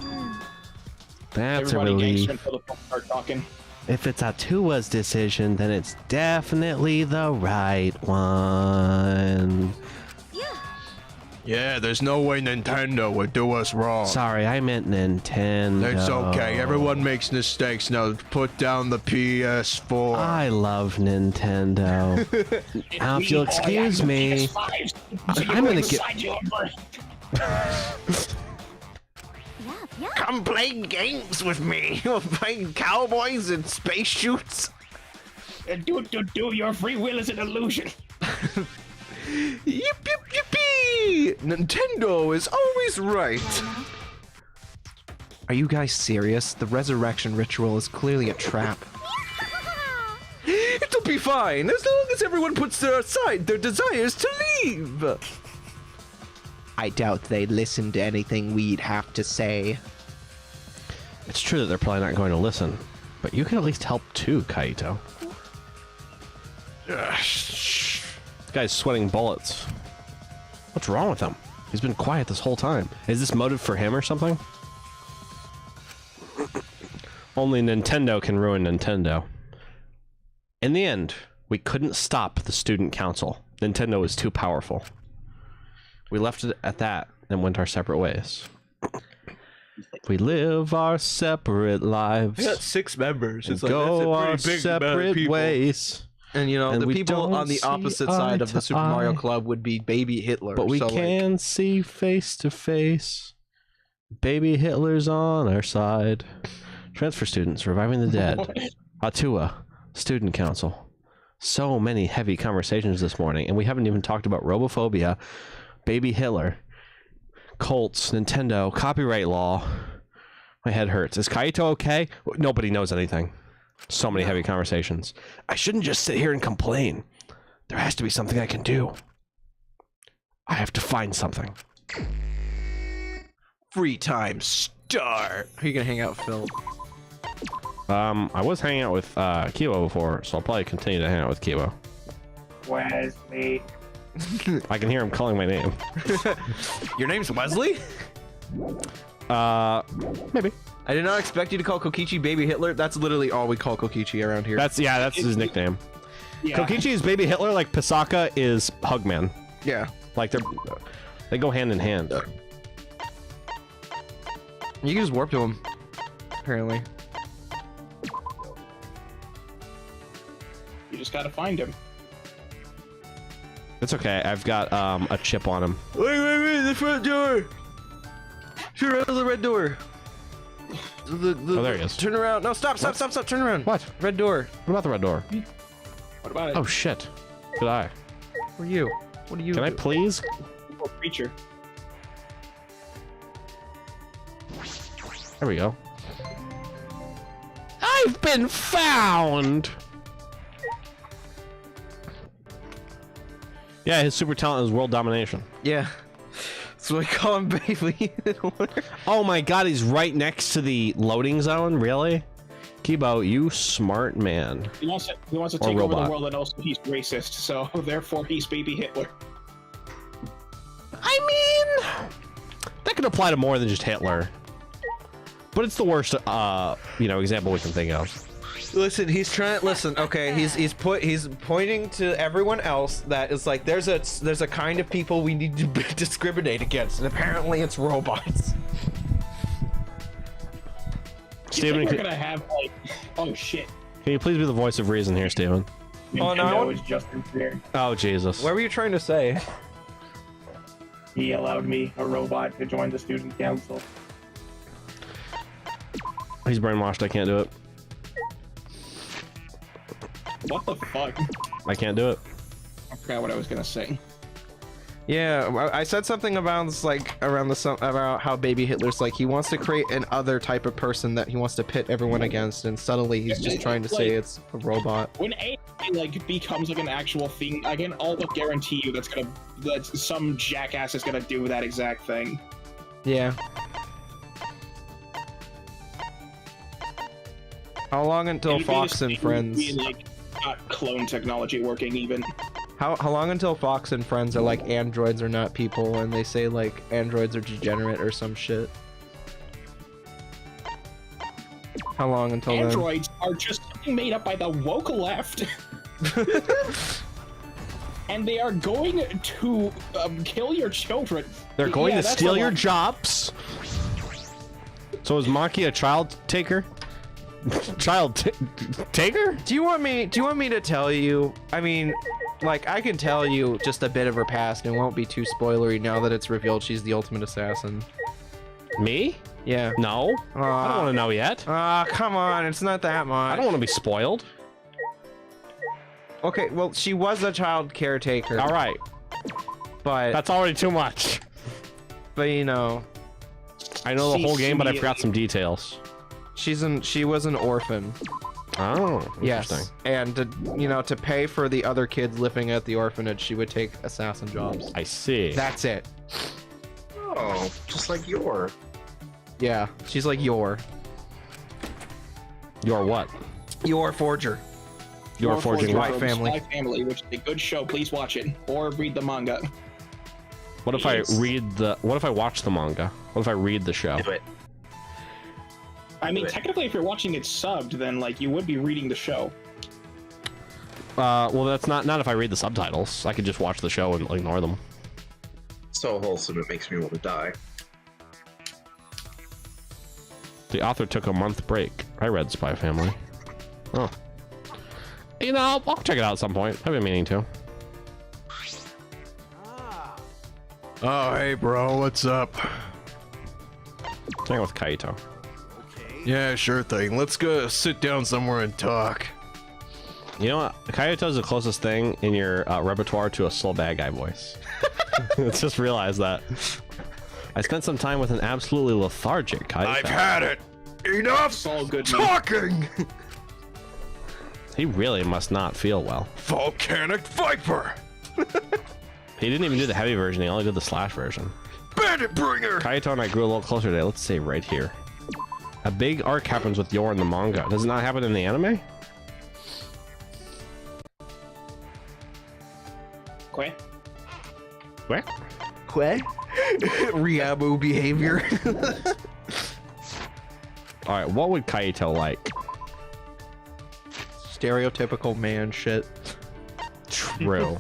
That's Everybody a relief. gangster until the folks start talking. If it's Atua's decision, then it's definitely the right one. Yeah, there's no way Nintendo would do us wrong. Sorry, I meant Nintendo. It's okay. Everyone makes mistakes. Now put down the PS4. I love Nintendo. Now, if you'll excuse me, I'm gonna get. Come play games with me. We're playing cowboys and space shoots. Do, your free will is an illusion. Yip, yippee! Nintendo is always right. Are you guys serious? The resurrection ritual is clearly a trap. It'll be fine, as long as everyone puts aside their desires to leave. I doubt they'd listen to anything we'd have to say. It's true that they're probably not going to listen, but you can at least help too, Kaito. This guy's sweating bullets. What's wrong with him? He's been quiet this whole time. Is this motive for him or something? Only Nintendo can ruin Nintendo. In the end, we couldn't stop the student council. Nintendo was too powerful. We left it at that and went our separate ways. We live our separate lives. We got 6 members. It's like, go that's a our pretty big separate ways. And you know, And the we people on the don't opposite see side eye of the to Super Mario eye. Club would be Baby Hitler. But we so, can see face to face. Baby Hitler's on our side. Transfer students reviving the dead. Atua, student council. So many heavy conversations this morning, and we haven't even talked about robophobia, Baby Hitler, cults, Nintendo, copyright law. My head hurts. Is Kaito okay? Nobody knows anything. So many heavy conversations. I shouldn't just sit here and complain. There has to be something I can do. I have to find something. Free time start. Who are you gonna hang out with, Phil? I was hanging out with Kibo before, so I'll probably continue to hang out with Kibo. Wesley. I can hear him calling my name. Your name's Wesley? Maybe. I did not expect you to call Kokichi Baby Hitler. That's literally all we call Kokichi around here. That's his nickname. Yeah. Kokichi is Baby Hitler, like Pasaka is Hugman. Yeah. Like they go hand in hand. You can just warp to him, apparently. You just gotta find him. It's okay. I've got a chip on him. Wait, the front door! Turn around the red door. Oh, there he is. Turn around. No, stop, turn around. What? Red door. What about the red door? What about it? Oh shit. Did I? Who are you? What are you? Can I please? Oh, creature. There we go. I've been found! Yeah, his super talent is world domination. Yeah. So I call him Baby Hitler. Oh my god, he's right next to the loading zone? Really? Kibo, you smart man. He wants to Or take over robot. the world, and also he's racist, so therefore he's Baby Hitler. I mean, that could apply to more than just Hitler. But it's the worst, example we can think of. Listen, he's trying. Listen, okay, he's pointing to everyone else that is like there's a kind of people we need to discriminate against, and apparently it's robots. Steven, we're gonna have like, oh shit. Can you please be the voice of reason here, Steven? Oh, no. Nintendo is just here. Oh, Jesus. What were you trying to say? He allowed me, a robot, to join the student council. He's brainwashed. I can't do it. What the fuck? I can't do it. I forgot what I was gonna say. Yeah, I said something about this, like around about how Baby Hitler's like he wants to create an other type of person that he wants to pit everyone against, and subtly he's just trying to say it's a robot. When AI like becomes like an actual thing, I can all but guarantee you that some jackass is gonna do that exact thing. Yeah. How long until It'd be Fox the and same Friends? being, like, not clone technology working even. How long until Fox and Friends are like androids are not people, and they say like androids are degenerate or some shit? How long until Androids are just something made up by the woke left. And they are going to kill your children. They're going to that's steal a your lot. jobs. So is Maki a child taker? Taker? Do you want me to tell you? I mean, like I can tell you just a bit of her past and it won't be too spoilery now that it's revealed she's the ultimate assassin. Me? Yeah. No. I don't want to know yet. Come on, it's not that much. I don't want to be spoiled. Okay, well, she was a child caretaker. All right. But that's already too much. But you know, I know the whole game, but I forgot some details. She was an orphan. Oh, interesting. Yes, and to pay for the other kids living at the orphanage, she would take assassin jobs. I see. That's it. Oh, just like your. Yeah, she's like your what? Your forger. Your forging Spy what? Family. Spy Family, which is a good show. Please watch it or read the manga. What if I watch the manga? What if I read the show? Do it. I mean, technically, if you're watching it subbed, then like you would be reading the show. Well, that's not if I read the subtitles. I could just watch the show and ignore them. So wholesome, it makes me want to die. The author took a month break. I read Spy Family. Oh. You know, I'll check it out at some point. I've been meaning to. Oh, hey, bro, what's up? Hang with Kaito. Yeah, sure thing. Let's go sit down somewhere and talk. You know what? Kaito's the closest thing in your repertoire to a slow bad guy voice. Let's just realize that. I spent some time with an absolutely lethargic Kaito. I've had it. Enough talking. He really must not feel well. Volcanic Viper. He didn't even do the heavy version. He only did the slash version. Bandit Bringer. Kaito and I grew a little closer today. Let's say right here. A big arc happens with Yor in the manga. Does it not happen in the anime? Quay? Where? Quay? Riabu behavior. Alright, what would Kaito like? Stereotypical man shit. True.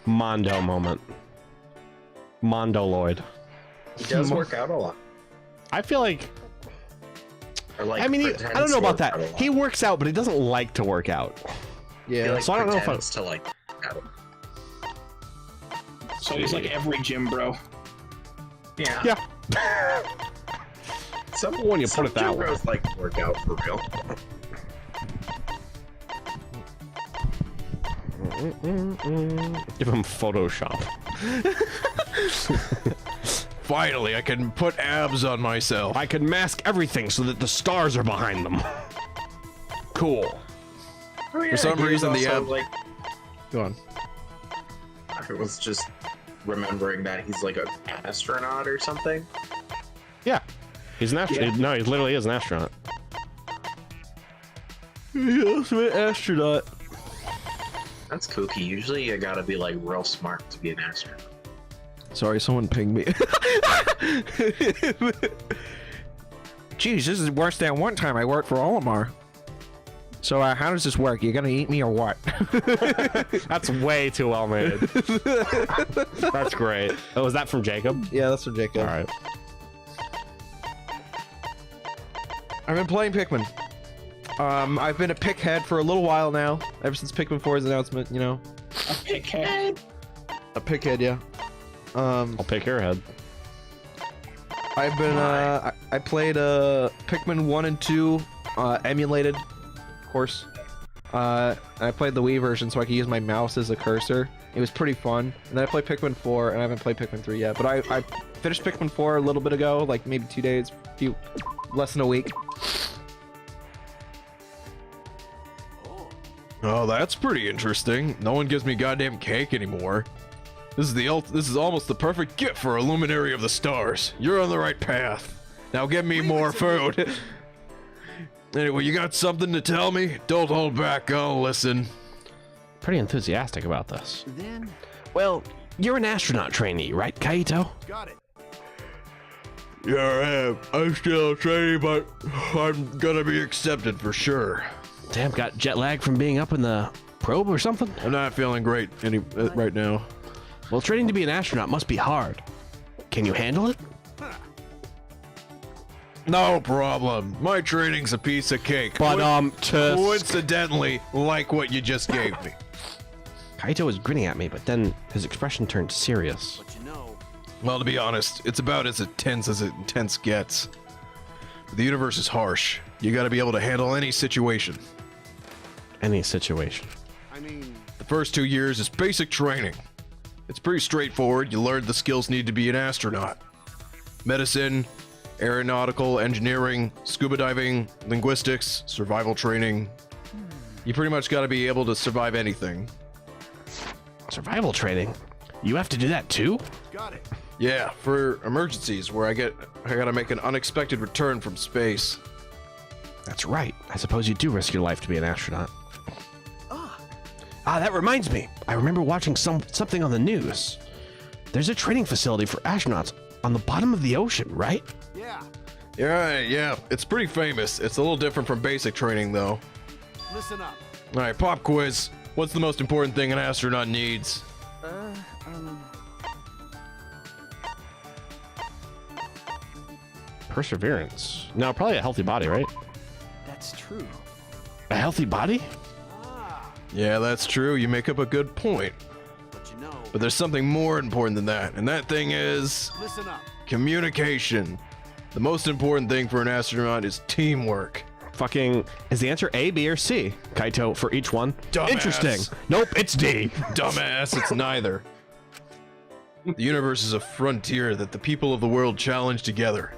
Mondo moment. Mondo Lloyd. He does work out a lot. I feel like... Or like I mean, I don't know about that. He works out, but he doesn't like to work out. Yeah. So I don't know if I... to like out. So he's like every gym bro. Yeah. Yeah. When you put it that way. Bros like to work out for real. Give him Photoshop. Finally, I can put abs on myself. I can mask everything so that the stars are behind them. Cool. Oh, yeah, For some he was reason, the also, ab... like, Go on. I was just remembering that he's like an astronaut or something. Yeah. He's an astronaut. No, he literally is an astronaut. He's an astronaut. That's kooky. Usually you gotta be like real smart to be an astronaut. Sorry, someone pinged me. Jeez, this is worse than one time I worked for Olimar. So how does this work? You gonna eat me or what? That's way too well made. That's great. Oh, is that from Jacob? Yeah, that's from Jacob. All right. I've been playing Pikmin. I've been a pickhead for a little while now, ever since Pikmin 4's announcement, you know. A pickhead? A pickhead, yeah. I'll pick your head. I've been, I played, Pikmin 1 and 2, emulated, of course. And I played the Wii version so I could use my mouse as a cursor. It was pretty fun. And then I played Pikmin 4, and I haven't played Pikmin 3 yet. But I finished Pikmin 4 a little bit ago, like maybe 2 days, less than a week. Oh, that's pretty interesting. No one gives me goddamn cake anymore. This is almost the perfect gift for a luminary of the stars. You're on the right path. Now give me more food. Anyway, you got something to tell me? Don't hold back, I'll listen. Pretty enthusiastic about this. Then... Well, you're an astronaut trainee, right, Kaito? Got it. Yeah, I am. I'm still training, but I'm gonna be accepted for sure. Damn, got jet lag from being up in the probe or something? I'm not feeling great right now. Well, training to be an astronaut must be hard. Can you handle it? No problem. My training's a piece of cake. But, coincidentally, like what you just gave me. Kaito was grinning at me, but then his expression turned serious. But you know... Well, to be honest, it's about as intense gets. The universe is harsh. You gotta be able to handle any situation. Any situation. I mean... The first 2 years is basic training. It's pretty straightforward. You learn the skills needed to be an astronaut. Medicine, aeronautical, engineering, scuba diving, linguistics, survival training. You pretty much gotta be able to survive anything. Survival training? You have to do that too? Got it. Yeah, for emergencies where I gotta make an unexpected return from space. That's right. I suppose you do risk your life to be an astronaut. That reminds me. I remember watching something on the news. There's a training facility for astronauts on the bottom of the ocean, right? Yeah. Yeah, it's pretty famous. It's a little different from basic training, though. Listen up. All right, pop quiz. What's the most important thing an astronaut needs? Perseverance. No, probably a healthy body, right? That's true. A healthy body? Yeah, that's true. You make up a good point. But you know... But there's something more important than that, and that thing is... Listen up. Communication. The most important thing for an astronaut is teamwork. Fucking... Is the answer A, B, or C? Kaito, for each one? Dumbass. Interesting. Nope, it's D. Dumbass, it's neither. The universe is a frontier that the people of the world challenge together.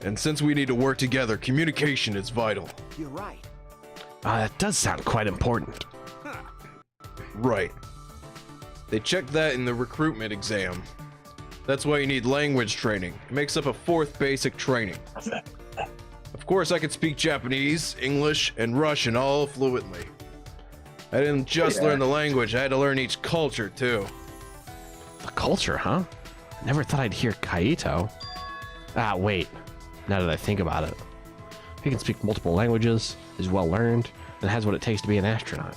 And since we need to work together, communication is vital. You're right. That does sound quite important. Right. They checked that in the recruitment exam. That's why you need language training. It makes up a 4th basic training. Of course, I can speak Japanese, English, and Russian all fluently. I didn't just learn the language, I had to learn each culture, too. The culture, huh? Never thought I'd hear Kaito. Wait. Now that I think about it. He can speak multiple languages, is well learned, and has what it takes to be an astronaut.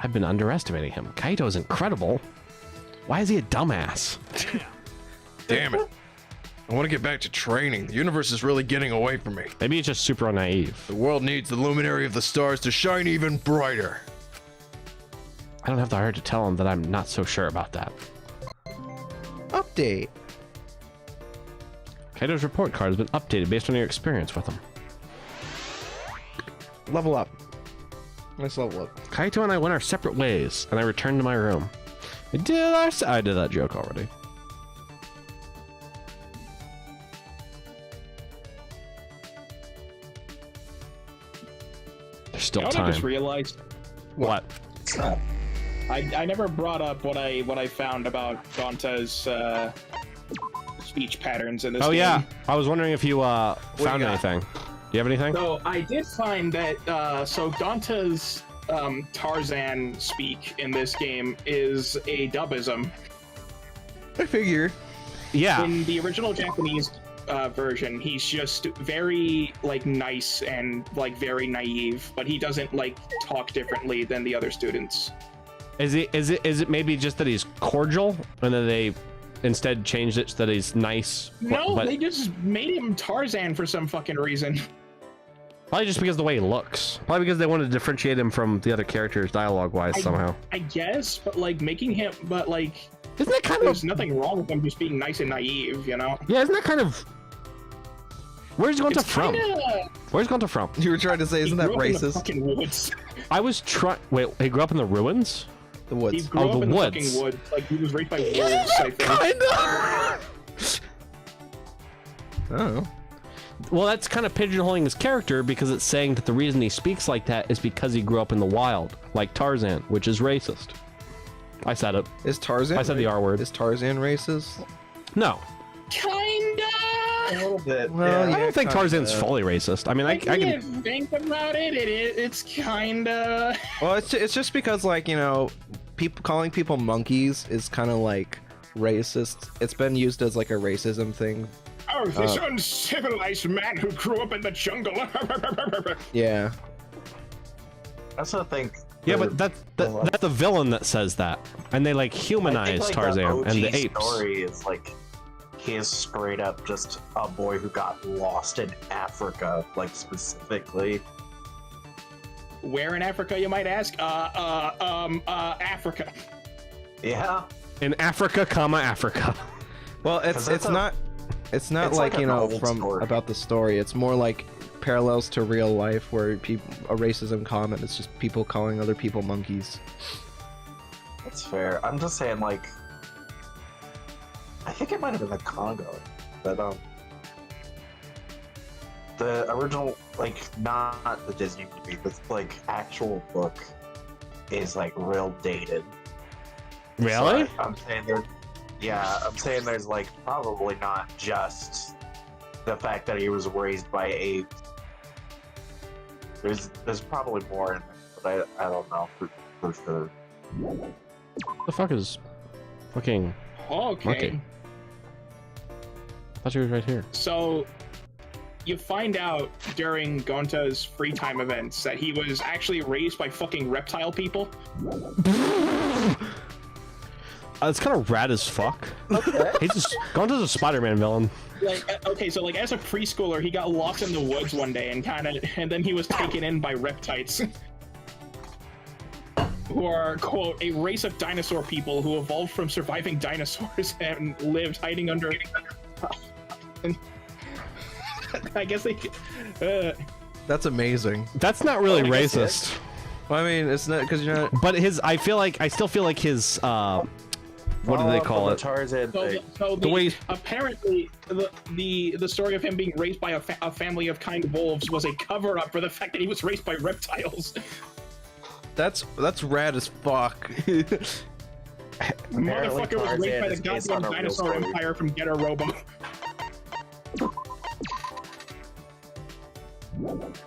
I've been underestimating him. Kaito is incredible. Why is he a dumbass? Damn it. I want to get back to training. The universe is really getting away from me. Maybe he's just super naive. The world needs the luminary of the stars to shine even brighter. I don't have the heart to tell him that I'm not so sure about that. Update. Kaito's report card has been updated based on your experience with him. Level up. Nice level up. Kaito and I went our separate ways, and I returned to my room. I did that joke already. There's still time. I just realized. What? I never brought up what I found about Dante's speech patterns in this game. Yeah, I was wondering if you found anything. Do you have anything? So I did find that so Dante's Tarzan speak in this game is a dubism. I figure. Yeah. In the original Japanese version, he's just very like nice and like very naive, but he doesn't like talk differently than the other students. Is it maybe just that he's cordial and then they instead changed it so that he's nice? No, they just made him Tarzan for some fucking reason. Probably just because of the way he looks. Probably because they wanted to differentiate him from the other characters dialogue-wise somehow. I guess, but like making him, but like, isn't that kind there's nothing wrong with him just being nice and naive, you know? Yeah, isn't that kind of... Where's Gonta from? Where's Gonta from? You were trying to say, isn't that racist? I was trying... Wait, he grew up in the ruins? The woods. He grew Oh, up the in woods. the fucking woods. Like, he was raised by wolves, I think. Kinda. Oh. Well, that's kind of pigeonholing his character because it's saying that the reason he speaks like that is because he grew up in the wild, like Tarzan, which is racist. I said it. Is Tarzan? I said the R word. Is Tarzan racist? No. Kinda. A little bit. Well, I don't think Tarzan's fully racist. I mean, I If you can... think about it, it's kinda. Well, it's just because, like, you know, people calling people monkeys is kind of like racist. It's been used as like a racism thing. Oh, this uncivilized man who grew up in the jungle. Yeah. I also think. Yeah, but that's the villain that says that, and they like humanize Tarzan and the apes. Story is like he is straight up just a boy who got lost in Africa, like specifically. Where in Africa, you might ask? Africa. Yeah. In Africa, Africa. Well, it's not like, you know, from about the story. It's more like parallels to real life where a racism comment is just people calling other people monkeys. That's fair. I'm just saying, like, I think it might have been the Congo, but the original, like, not the Disney movie, but like actual book is like real dated. Really? So I'm saying there's, yeah, I'm saying there's like probably not just the fact that he was raised by apes. There's probably more in there, but I don't know for sure. The fuck is fucking Okay. monkey? I thought you was right here. So, you find out during Gonta's free time events that he was actually raised by fucking reptile people. It's kind of rad as fuck. Okay. Gonta's a Spider-Man villain. Like, okay, so like as a preschooler, he got lost in the woods one day and then he was taken in by reptites. Who are, quote, a race of dinosaur people who evolved from surviving dinosaurs and lived hiding under... I guess they... That's amazing. That's not really racist. Well, I mean, it's not because you're not. But I still feel like his, what do they call it? Apparently, the story of him being raised by a family of kind wolves was a cover-up for the fact that he was raised by reptiles. That's rad as fuck. Motherfucker was raised by the goddamn dinosaur empire from Getter Robo.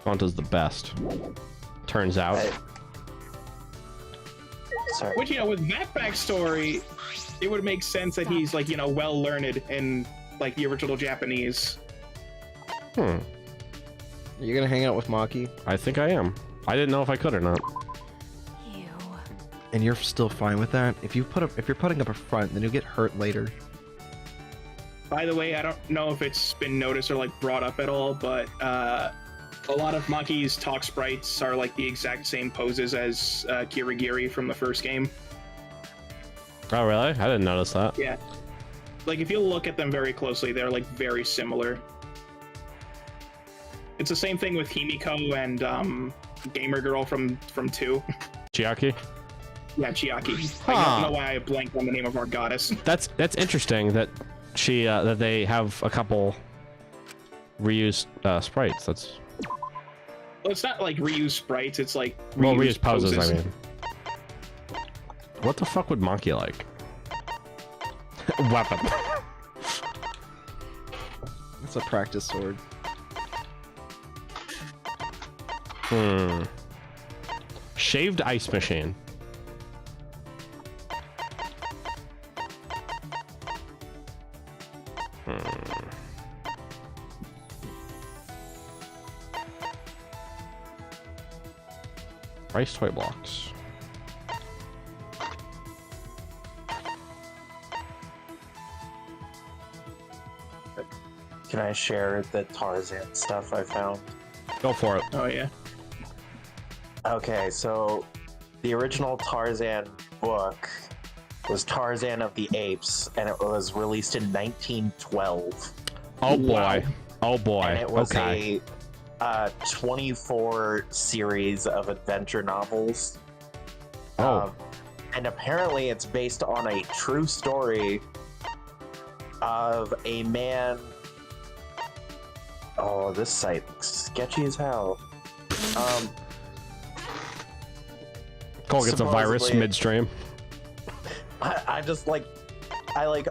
Gonta's the best. Turns out. Which, you know, with that backstory, it would make sense that he's, like, you know, well learned in, like, the original Japanese. Hmm. You gonna hang out with Maki? I think I am. I didn't know if I could or not. And you're still fine with that? If you're putting up a front, then you'll get hurt later. By the way, I don't know if it's been noticed or, like, brought up at all, but, a lot of Maki's talk sprites are, like, the exact same poses as, Kirigiri from the first game. Oh, really? I didn't notice that. Yeah. Like, if you look at them very closely, they're, like, very similar. It's the same thing with Himiko and, Gamer Girl from 2. Chiaki? Yeah, Chiaki. Huh. I don't know why I blanked on the name of our goddess. That's interesting that she that they have a couple reused sprites. That's Well, it's not like reuse sprites, it's like reused poses. I mean, what the fuck would Monkey like? Weapon. It's a practice sword. Shaved ice machine. Rice toy blocks. Can I share the Tarzan stuff I found? Go for it. Oh yeah. Okay, so the original Tarzan book was Tarzan of the Apes, and it was released in 1912. Oh boy. Oh boy. And it was okay. a 24 series of adventure novels. Oh. And apparently it's based on a true story of a man. Oh, this site looks sketchy as hell. Cole gets a virus supposedly- midstream. I just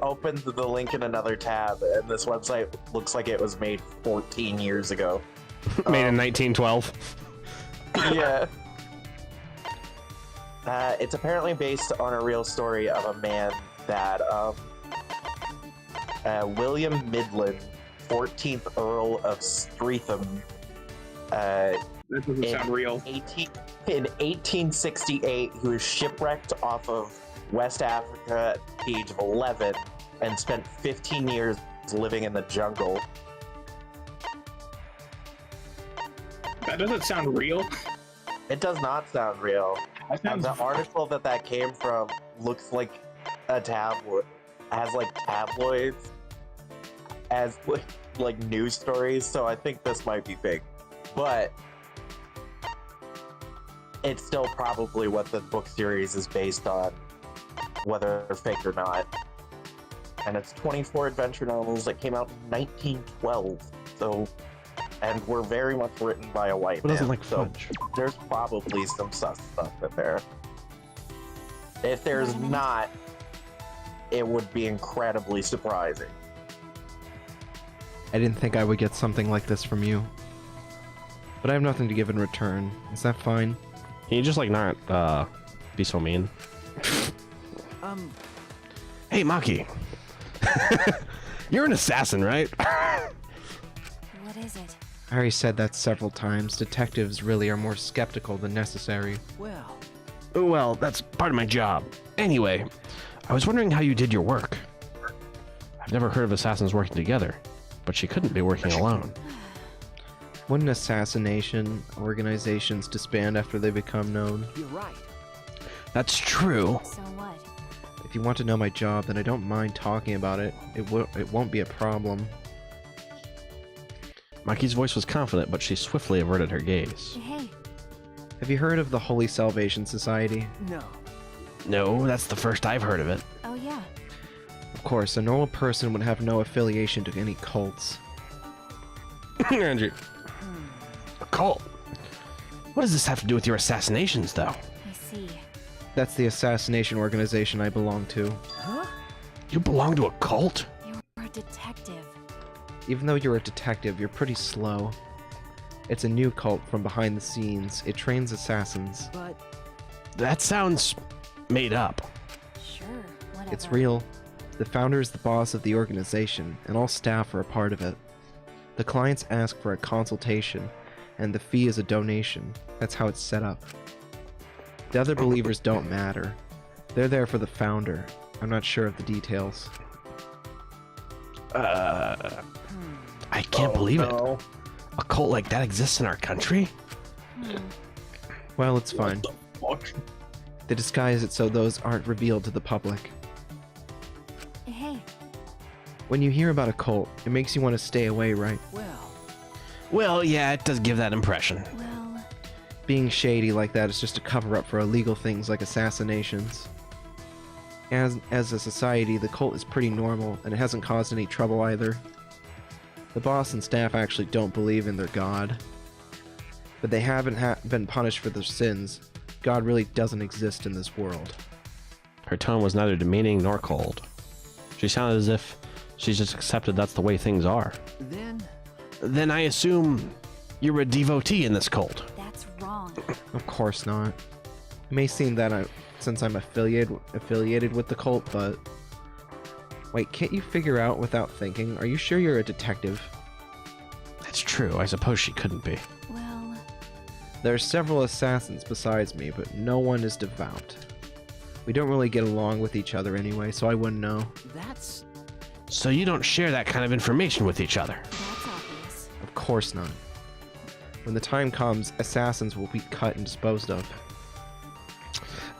opened the link in another tab, and this website looks like it was made 14 years ago. Made in 1912. Yeah. It's apparently based on a real story of a man that William Midland, 14th Earl of Streatham, That doesn't sound real. In 1868, he was shipwrecked off of West Africa at the age of 11 and spent 15 years living in the jungle. That doesn't sound real. It does not sound real. sounds- The article that came from looks like a tabloid, has like tabloids as like news stories, so I think this might be fake. But it's still probably what the book series is based on, whether they're fake or not. And it's 24 adventure novels that came out in 1912. So, and were very much written by a white Who man. doesn't like so fudge? there's probably some sus stuff in there. If there's not, it would be incredibly surprising. I didn't think I would get something like this from you. But I have nothing to give in return. Is that fine? Can you just like not be so mean? Hey Maki. You're an assassin, right? What is it? I already said that several times. Detectives really are more skeptical than necessary. Well, Well, that's part of my job. Anyway, I was wondering how you did your work. I've never heard of assassins working together, but she couldn't be working alone. Wouldn't assassination organizations disband after they become known? you're right. That's true. So what? If you want to know my job, then I don't mind talking about it. It won't be a problem. Maki's voice was confident, but she swiftly averted her gaze. Hey. Have you heard of the Holy Salvation Society? No. No, that's the first I've heard of it. Oh yeah. Of course, a normal person would have no affiliation to any cults. Andrew. A cult? What does this have to do with your assassinations, though? I see. That's the assassination organization I belong to. Huh? You belong to a cult? You're a detective. Even though you're a detective, you're pretty slow. It's a new cult from behind the scenes. It trains assassins. But That sounds made up. sure, whatever. It's real. The founder is the boss of the organization, and all staff are a part of it. The clients ask for a consultation, and the fee is a donation. That's how it's set up. The other believers don't matter. They're there for the founder. I'm not sure of the details. I can't believe it. A cult like that exists in our country? Well, it's fine. Fuck. They disguise it so those aren't revealed to the public. Hey. When you hear about a cult, it makes you want to stay away, right? Well, yeah, it does give that impression. Well, Being shady like that is just a cover-up for illegal things like assassinations. As a society, the cult is pretty normal, and it hasn't caused any trouble either. The boss and staff actually don't believe in their god. But they haven't been punished for their sins. God really doesn't exist in this world. Her tone was neither demeaning nor cold. She sounded as if she's just accepted that's the way things are. Then I assume you're a devotee in this cult. that's wrong. Of course not. It may seem that since I'm affiliated with the cult, but... Wait, can't you figure out without thinking? Are you sure you're a detective? That's true. I suppose she couldn't be. Well, There are several assassins besides me, but no one is devout. We don't really get along with each other anyway, so I wouldn't know. that's So you don't share that kind of information with each other? obvious. Of course not. When the time comes, assassins will be cut and disposed of.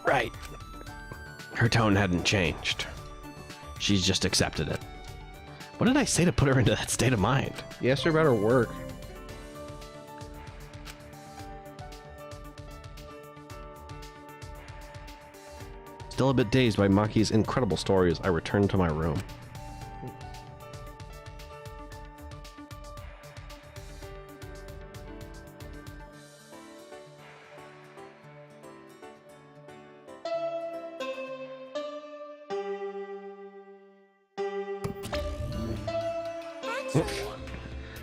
Right. Her tone hadn't changed. She's just accepted it. What did I say to put her into that state of mind? You asked her about her work. Still a bit dazed by Maki's incredible stories, I returned to my room.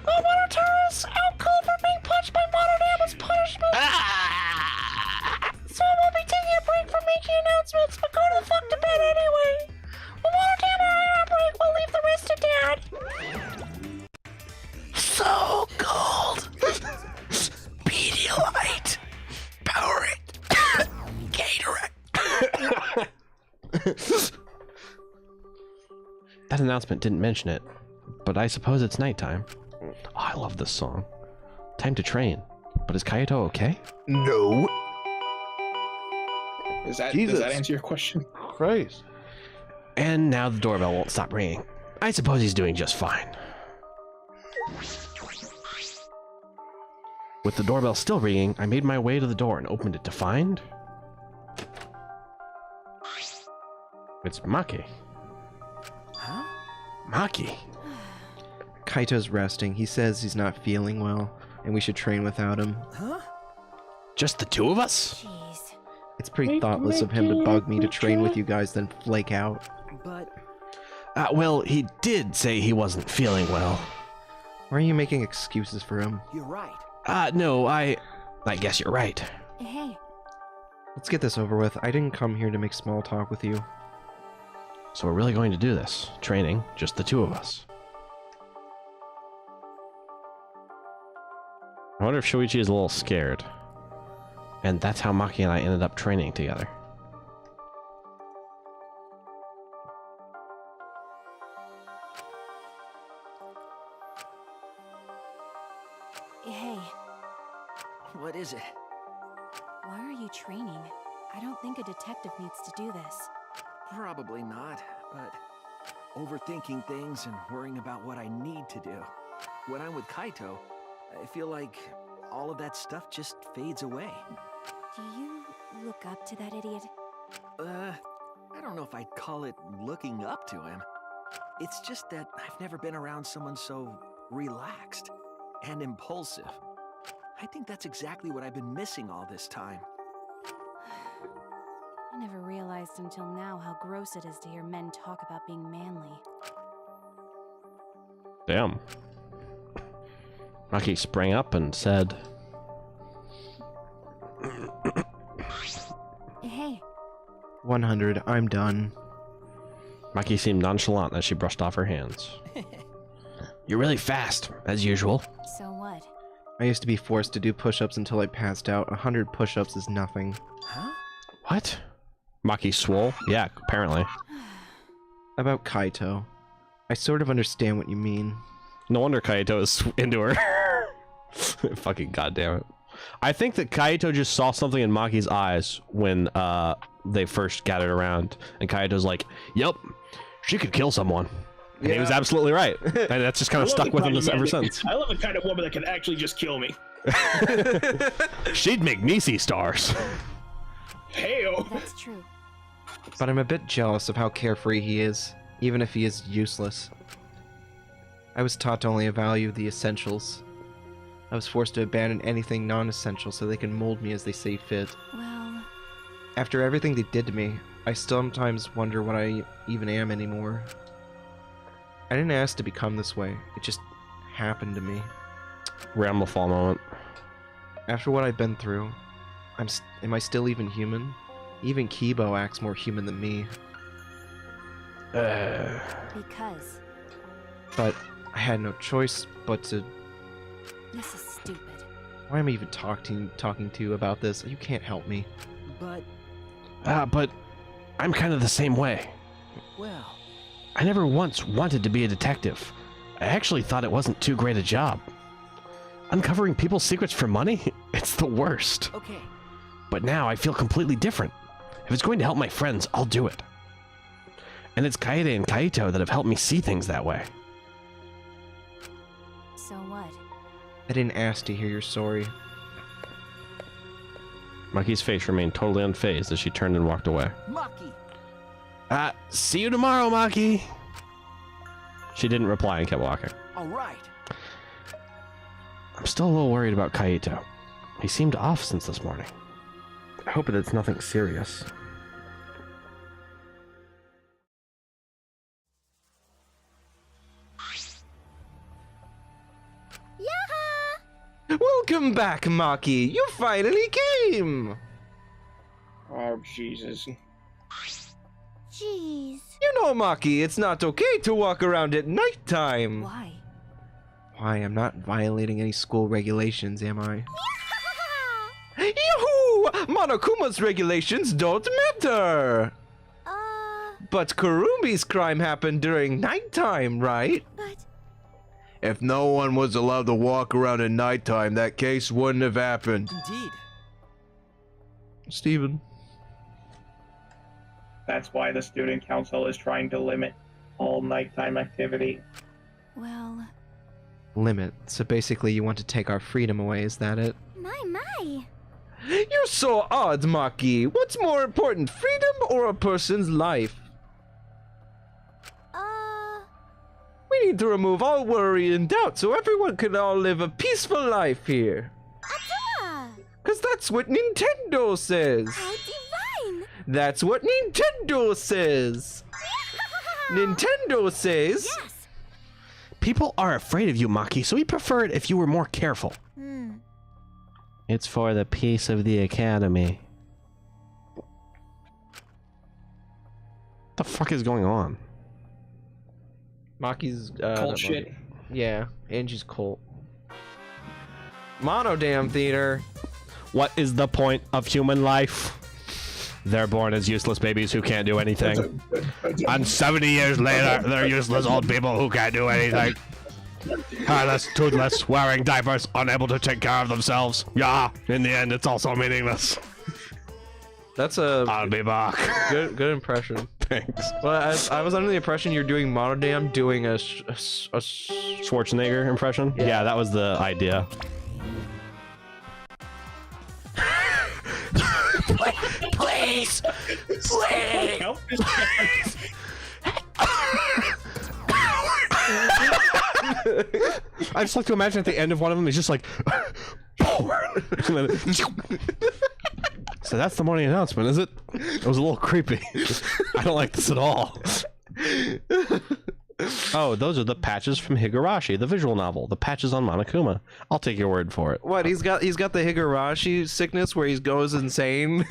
Monotara's out cold for being punched by Monodam as punishment. So we'll be taking a break from making announcements, but go the fuck to bed anyway. When Monodam and I are on break, we'll leave the rest to Dad. So cold. Pedialyte. Powerade. Gatorade. That announcement didn't mention it, but I suppose it's nighttime. Oh, I love this song. Time to train. But is Kaito okay? No. Does that answer your question? Christ. And now the doorbell won't stop ringing. I suppose he's doing just fine. With the doorbell still ringing, I made my way to the door and opened it to find... It's Maki. Huh? Maki. Kaito's resting. He says he's not feeling well, and we should train without him. Huh? Just the two of us? Jeez. It's pretty thoughtless of him to bug me to train with you guys, then flake out. But... Well, he did say he wasn't feeling well. Why are you making excuses for him? You're right. No, I guess you're right. Hey. Let's get this over with. I didn't come here to make small talk with you. So we're really going to do this. Training, just the two of us. I wonder if Shuichi is a little scared. And that's how Maki and I ended up training together. Hey. What is it? Why are you training? I don't think a detective needs to do this. Probably not, but overthinking things and worrying about what I need to do. When I'm with Kaito, I feel like all of that stuff just fades away. Do you look up to that idiot? I don't know if I'd call it looking up to him. It's just that I've never been around someone so relaxed and impulsive. I think that's exactly what I've been missing all this time. I never realized until now how gross it is to hear men talk about being manly. Damn. Maki sprang up and said... Hey. 100, I'm done. Maki seemed nonchalant as she brushed off her hands. You're really fast, as usual. So what? I used to be forced to do push-ups until I passed out. 100 push-ups is nothing. Huh? What? Maki swole? Yeah, apparently. About Kaito. I sort of understand what you mean. No wonder Kaito is into her. Fucking goddamn it. I think that Kaito just saw something in Maki's eyes when they first gathered around, and Kaito's like, "Yep, she could kill someone." And he was absolutely right, and that's just kind of stuck with him ever since. I love the kind of woman that can actually just kill me. She'd make me see stars. Hey-o. That's true. But I'm a bit jealous of how carefree he is, even if he is useless. I was taught to only value the essentials. I was forced to abandon anything non-essential so they can mold me as they see fit. Well... After everything they did to me, I sometimes wonder what I even am anymore. I didn't ask to become this way, it just happened to me. Ramblefall moment. After what I've been through, am I still even human? Even Kibo acts more human than me. Because... But I had no choice but to... This is stupid. Why am I even talking to you about this? You can't help me. But... But I'm kind of the same way. Well... I never once wanted to be a detective. I actually thought it wasn't too great a job. Uncovering people's secrets for money? It's the worst. Okay. But now I feel completely different. If it's going to help my friends, I'll do it. And it's Kaede and Kaito that have helped me see things that way. So what? I didn't ask to hear your story. Maki's face remained totally unfazed as she turned and walked away. Maki! See you tomorrow, Maki! She didn't reply and kept walking. Alright. I'm still a little worried about Kaito. He seemed off since this morning. I hope that it's nothing serious. Welcome back, Maki. You finally came. Oh, Jesus. Jeez. You know, Maki, it's not okay to walk around at nighttime. Why? Why, I'm not violating any school regulations, am I? Yahoo! Monokuma's regulations don't matter. But Kurumi's crime happened during nighttime, right? If no one was allowed to walk around at nighttime, that case wouldn't have happened. Indeed. Steven. That's why the student council is trying to limit all nighttime activity. Well... Limit. So basically you want to take our freedom away, is that it? My. You're so odd, Maki. What's more important, freedom or a person's life? We need to remove all worry and doubt so everyone can all live a peaceful life here. Cause that's what Nintendo says. How divine! That's what Nintendo says. Nintendo says... Yes! People are afraid of you, Maki, so we prefer it if you were more careful. It's for the peace of the academy. What the fuck is going on? Maki's Cult shit. Yeah, Angie's cult. Monodam Theater. What is the point of human life? They're born as useless babies who can't do anything. And 70 years later, they're useless old people who can't do anything. Hairless, toothless, wearing diapers, unable to take care of themselves. Yeah, in the end, it's also meaningless. That's a... I'll be back. Good impression. Thanks. Well, I was under the impression you're doing Monodam doing a Schwarzenegger impression? Yeah, that was the idea. Please! Please! I just like to imagine at the end of one of them, it's just like... So that's the morning announcement, is it? It was a little creepy. I don't like this at all. Oh, those are the patches from Higurashi, the visual novel. The patches on Monokuma. I'll take your word for it. What, he's got the Higurashi sickness where he goes insane?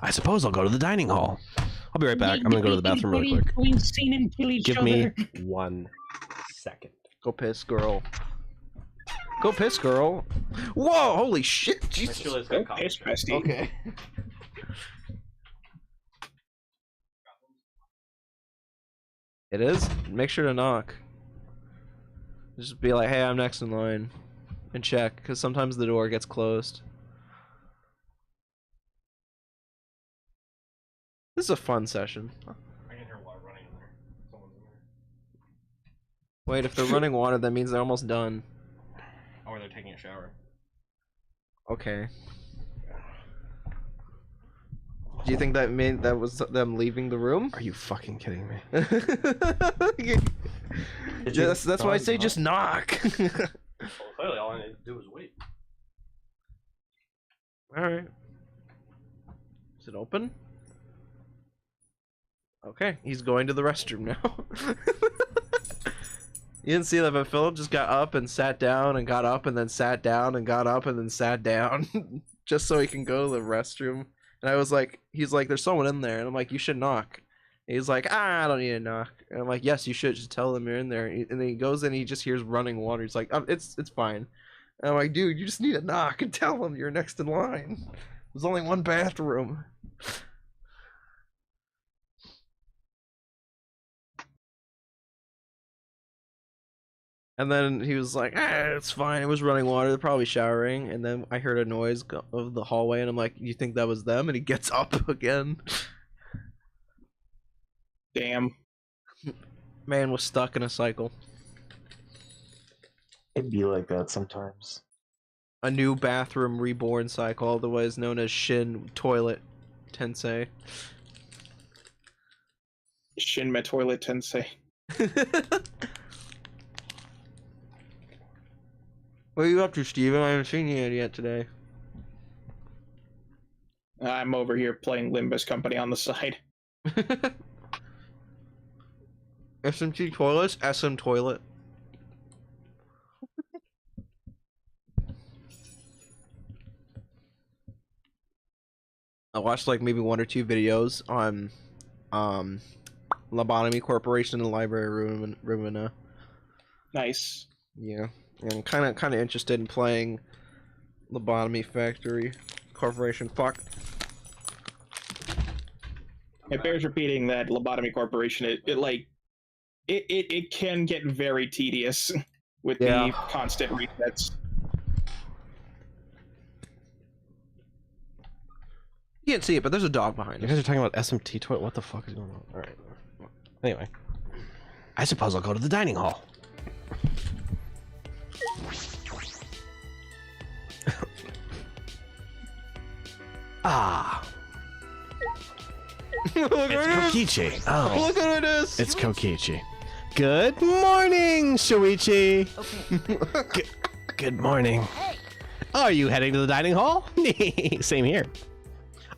I suppose I'll go to the dining hall. I'll be right back. I'm gonna go to the bathroom really quick. Give me 1 second. Go piss, girl. Go piss, girl. Whoa, holy shit. Jesus. Go piss, Presty. Okay. It is? Make sure to knock. Just be like, hey, I'm next in line. And check, because sometimes the door gets closed. This is a fun session. I can hear water running in there. Someone's in there. Wait, if they're running water, that means they're almost done. Or they're taking a shower. Okay. Do you think that meant that was them leaving the room? Are you fucking kidding me? That's why I say just knock. Well, clearly all I need to do is wait. Alright. Is it open? Okay, he's going to the restroom now. You didn't see that, but Philip just got up and sat down and got up and then sat down and got up and then sat down just so he can go to the restroom. And I was like, he's like, there's someone in there. And I'm like, you should knock. And he's like, I don't need to knock. And I'm like, yes, you should. Just tell them you're in there. And then he goes in, he just hears running water. He's like, it's fine. And I'm like, dude, you just need to knock and tell them you're next in line. There's only one bathroom. And then he was like, it's fine. It was running water. They're probably showering. And then I heard a noise of the hallway, and I'm like, you think that was them? And he gets up again. Damn. Man was stuck in a cycle. It'd be like that sometimes. A new bathroom reborn cycle, otherwise known as Shin Toilet Tensei. Shinma Toilet Tensei. What are you up to, Steven? I haven't seen you yet today. I'm over here playing Limbus Company on the side. SMT Toilets? SM Toilet. I watched like maybe 1 or 2 videos on Lobotomy Corporation in the library room. Nice. Yeah. And I'm kind of interested in playing Lobotomy Factory Corporation. Fuck. It bears repeating that Lobotomy Corporation, it can get very tedious with the constant resets. You can't see it, but there's a dog behind You it. guys are talking about SMT toilet. What the fuck is going on? All right. Anyway, I suppose I'll go to the dining hall. Look It's Kokichi. Oh, Look at this. it's Kokichi. Good morning, Shuichi. Good morning. Are you heading to the dining hall? Same here.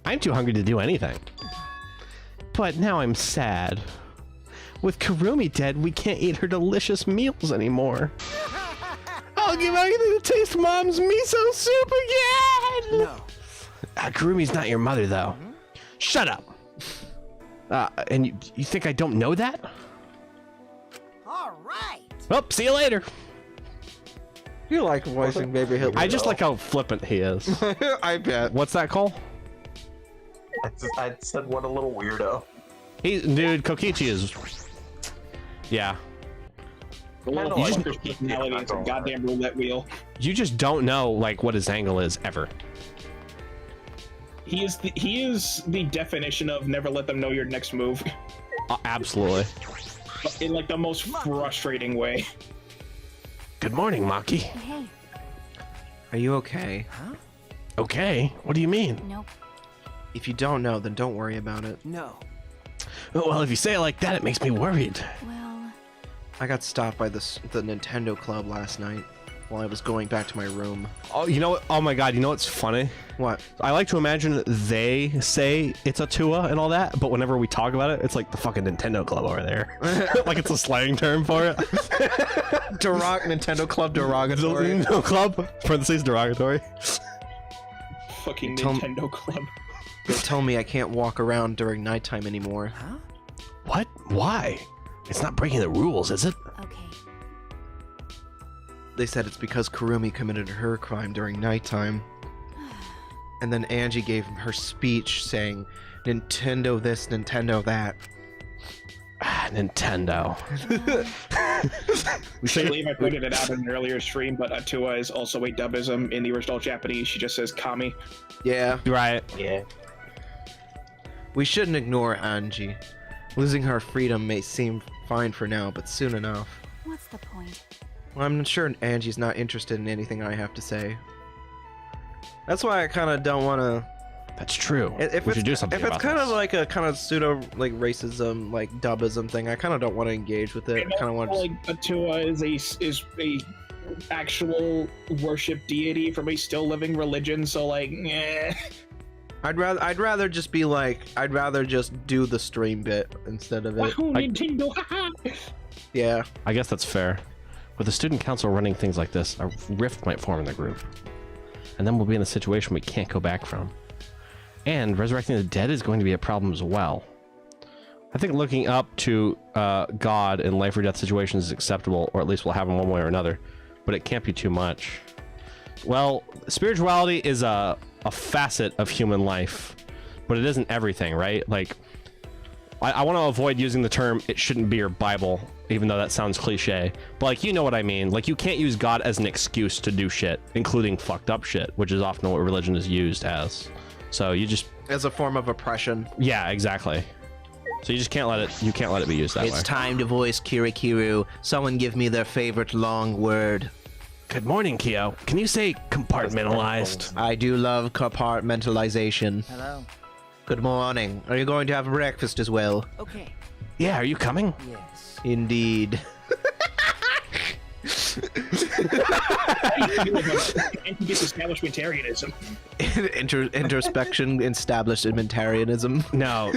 I'm too hungry to do anything. But now I'm sad. With Kurumi dead, we can't eat her delicious meals anymore. I'll give anything to taste Mom's miso soup again! No. Kurumi's not your mother, though. Shut up! And you think I don't know that? All right. Well, see you later. You like voicing Baby Hitler. I just like how flippant he is. I bet. What's that, Cole? I said, what a little weirdo. Dude, Kokichi is... Yeah. The little fucker's personality is a goddamn roulette wheel. You just don't know, like, what his angle is, ever. He is the definition of never let them know your next move. Absolutely. In, like, the most frustrating way. Good morning, Maki. Hey. Are you okay? Huh? Okay? What do you mean? Nope. If you don't know, then don't worry about it. No. Well, if you say it like that, it makes me worried. Well, I got stopped by the Nintendo Club last night while I was going back to my room. Oh, you know what? Oh my god, you know what's funny? What? I like to imagine that they say it's a Tua and all that, but whenever we talk about it, it's like the fucking Nintendo Club over there. Like it's a slang term for it. Nintendo Club derogatory. Nintendo Club, parentheses, derogatory. Fucking Nintendo Club. They tell me I can't walk around during nighttime anymore. Huh? What? Why? It's not breaking the rules, is it? okay. They said it's because Kurumi committed her crime during nighttime. And then Angie gave him her speech saying, Nintendo this, Nintendo that. Nintendo. I believe I pointed it out in an earlier stream, but Atua is also a dubism. In the original Japanese, she just says Kami. Yeah. Right. Yeah. We shouldn't ignore Angie. Losing her freedom may seem fine for now, but soon enough. What's the point? Well, I'm sure Angie's not interested in anything I have to say. That's why I kind of don't want to... That's true. If we should do something If it's about kind this. of like a kind of pseudo like racism, like dubism thing, I kind of don't want to engage with it. I kind of want to. Like Atua is a actual worship deity from a still living religion, so like, eh. I'd rather just be like, I'd rather just do the stream bit instead of it. Wahoo, Nintendo! Yeah. I guess that's fair. With the student council running things like this, a rift might form in the group. And then we'll be in a situation we can't go back from. And resurrecting the dead is going to be a problem as well. I think looking up to God in life or death situations is acceptable, or at least will happen one way or another, but it can't be too much. Well, spirituality is a facet of human life, but it isn't everything, right? Like, I want to avoid using the term "it shouldn't be your Bible," even though that sounds cliche. But like, you know what I mean. Like, you can't use God as an excuse to do shit, including fucked up shit, which is often what religion is used as. So you just as a form of oppression. Yeah, exactly. So you just can't let it. You can't let it be used that way. It's time to voice Kirikiru. Someone give me their favorite long word. Good morning, Kyo. Can you say compartmentalized? I do love compartmentalization. Hello. Good morning. Are you going to have breakfast as well? Okay. Yeah, are you coming? Yes. Indeed. Anti-disestablishmentarianism. Introspection, establishmentarianism. No.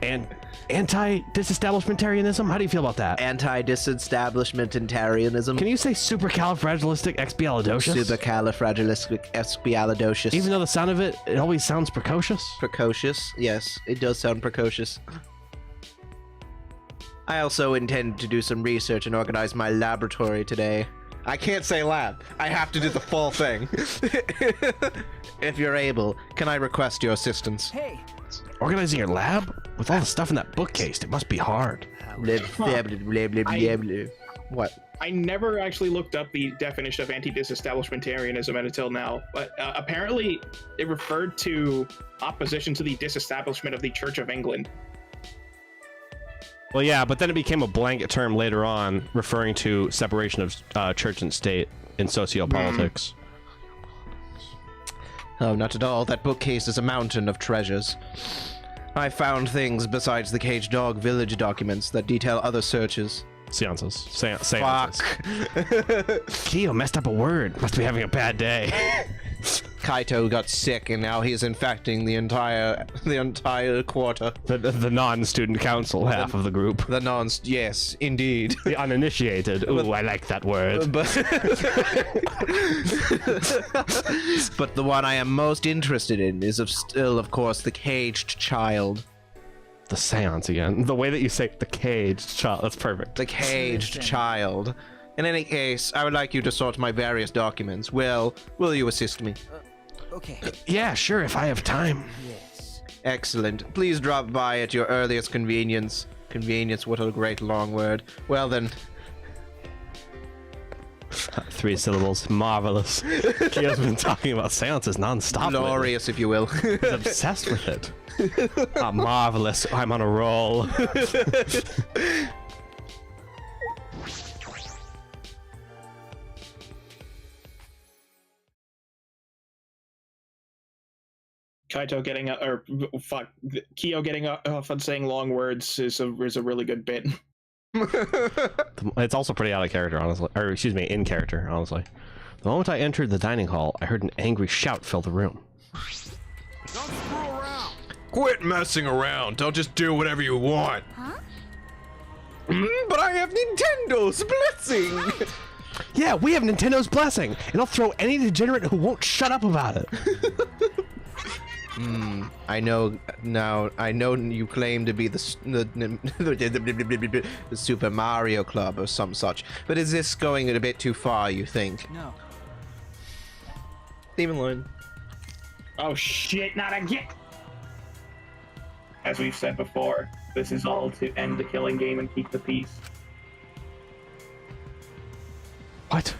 And anti-disestablishmentarianism? How do you feel about that? Anti-disestablishmentarianism. Can you say supercalifragilisticexpialidocious? Supercalifragilisticexpialidocious. Even though the sound of it always sounds precocious? Precocious, yes. It does sound precocious. I also intend to do some research and organize my laboratory today. I can't say lab. I have to do the full thing. If you're able, can I request your assistance? Hey. Organizing your lab? With all the stuff in that bookcase, it must be hard. What? I never actually looked up the definition of anti-disestablishmentarianism until now, but apparently it referred to opposition to the disestablishment of the Church of England. Well, yeah, but then it became a blanket term later on, referring to separation of church and state in sociopolitics. Oh, not at all. That bookcase is a mountain of treasures. I found things besides the Cage Dog Village documents that detail other searches. Seances. Seances. Fuck. Kyo messed up a word. Must be having a bad day. Kaito got sick and now he's infecting the entire quarter. The non-student council half of the group. Yes, indeed. The uninitiated. Ooh, I like that word. But the one I am most interested in is still, of course, the caged child. The seance again. The way that you say the caged child, that's perfect. The caged child. In any case, I would like you to sort my various documents. Will you assist me? Okay. Yeah, sure, if I have time. Yes. Excellent. Please drop by at your earliest convenience. Convenience, what a great long word. Well then. 3 syllables. Marvelous. Kyo's been talking about seances non-stop. Glorious, if you will. He's obsessed with it. Marvelous. I'm on a roll. Kaito getting Kyo getting off on saying long words is a really good bit. It's also pretty out of character, honestly. Or, excuse me, in character, honestly. The moment I entered the dining hall, I heard an angry shout fill the room. Don't screw around. Quit messing around. Don't just do whatever you want. Huh? But I have Nintendo's blessing. Yeah, we have Nintendo's blessing, and I'll throw any degenerate who won't shut up about it. I know you claim to be the Super Mario Club or some such, but is this going a bit too far, you think? No. Leave it alone. Oh shit, not again! As we've said before, this is all to end the killing game and keep the peace. What?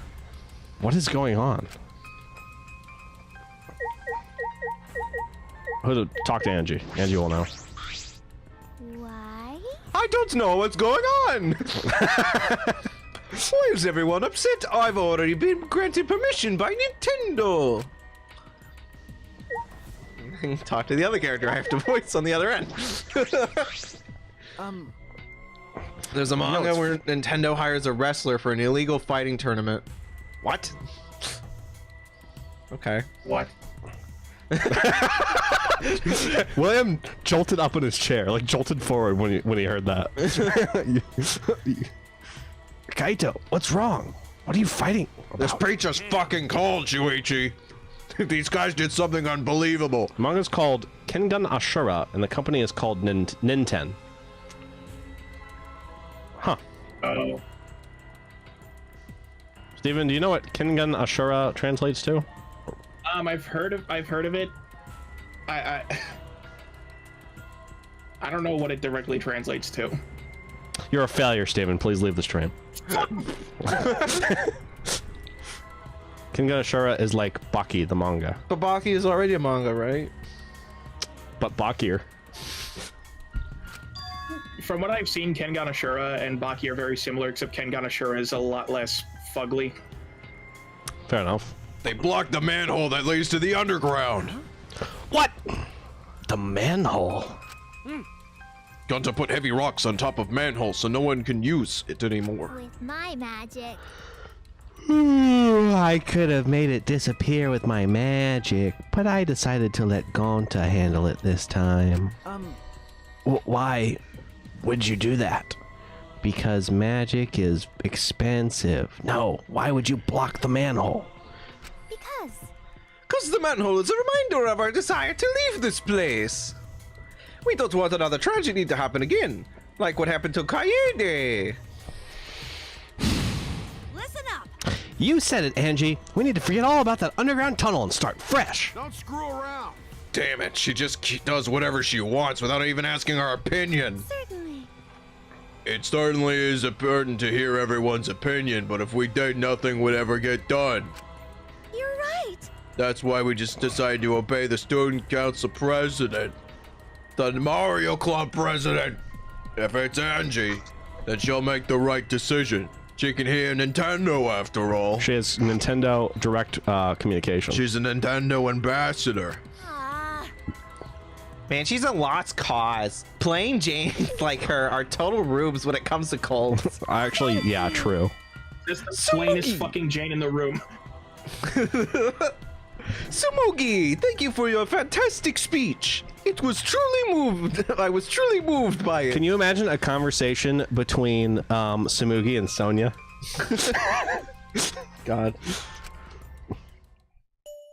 What is going on? Talk to Angie. Angie will know. Why? I don't know what's going on. Why is everyone upset? I've already been granted permission by Nintendo. Talk to the other character I have to voice on the other end. There's a manga where Nintendo hires a wrestler for an illegal fighting tournament. What? Okay. What? William jolted up in his chair, like jolted forward when he heard that. Kaito, what's wrong? What are you fighting about? This preacher's fucking cold, Shuichi. These guys did something unbelievable. The manga's called Kengan Ashura, and the company is called Ninten. Huh. Oh. Steven, do you know what Kengan Ashura translates to? I've heard of it. I don't know what it directly translates to. You're a failure, Steven. Please leave the stream. Kengan Ashura is like Baki, the manga. But Baki is already a manga, right? But Bakier. From what I've seen, Kengan Ashura and Baki are very similar, except Kengan Ashura is a lot less fugly. Fair enough. They blocked the manhole that leads to the underground. What? The manhole? Going to put heavy rocks on top of manholes so no one can use it anymore. With my magic. I could have made it disappear with my magic, but I decided to let Gonta handle it this time. Why would you do that? Because magic is expensive. No, why would you block the manhole? Because the manhole is a reminder of our desire to leave this place. We don't want another tragedy to happen again, like what happened to Kaede. Listen up. You said it, Angie. We need to forget all about that underground tunnel and start fresh. Don't screw around. Damn it, she just does whatever she wants without even asking our opinion. Certainly. It certainly is important to hear everyone's opinion, but if we did, nothing would ever get done. You're right. That's why we just decided to obey the student council president. The Mario Club president. If it's Angie, then she'll make the right decision. She can hear Nintendo after all. She has Nintendo direct communication. She's a Nintendo ambassador. Man, she's a lost cause. Plain Janes like her are total rubes when it comes to colds. Actually, yeah, true. Just the plainest fucking Jane in the room. Sumugi, thank you for your fantastic speech. It was truly moved. I was truly moved by it. Can you imagine a conversation between Sumugi and Sonia? God.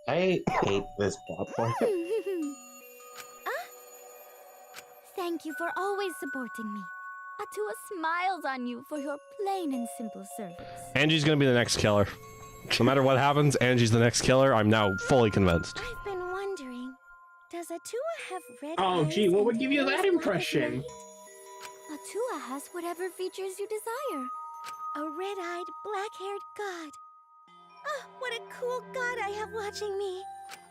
I hate this platform. Thank you for always supporting me. Atua smiles on you for your plain and simple service. Angie's gonna be the next killer. No matter what happens, Angie's the next killer. I'm now fully convinced. I've been wondering, does Atua have red Oh, eyes gee, what would and give you that ears like impression? me? Atua has whatever features you desire. A red-eyed, black-haired god. Oh, what a cool god I have watching me.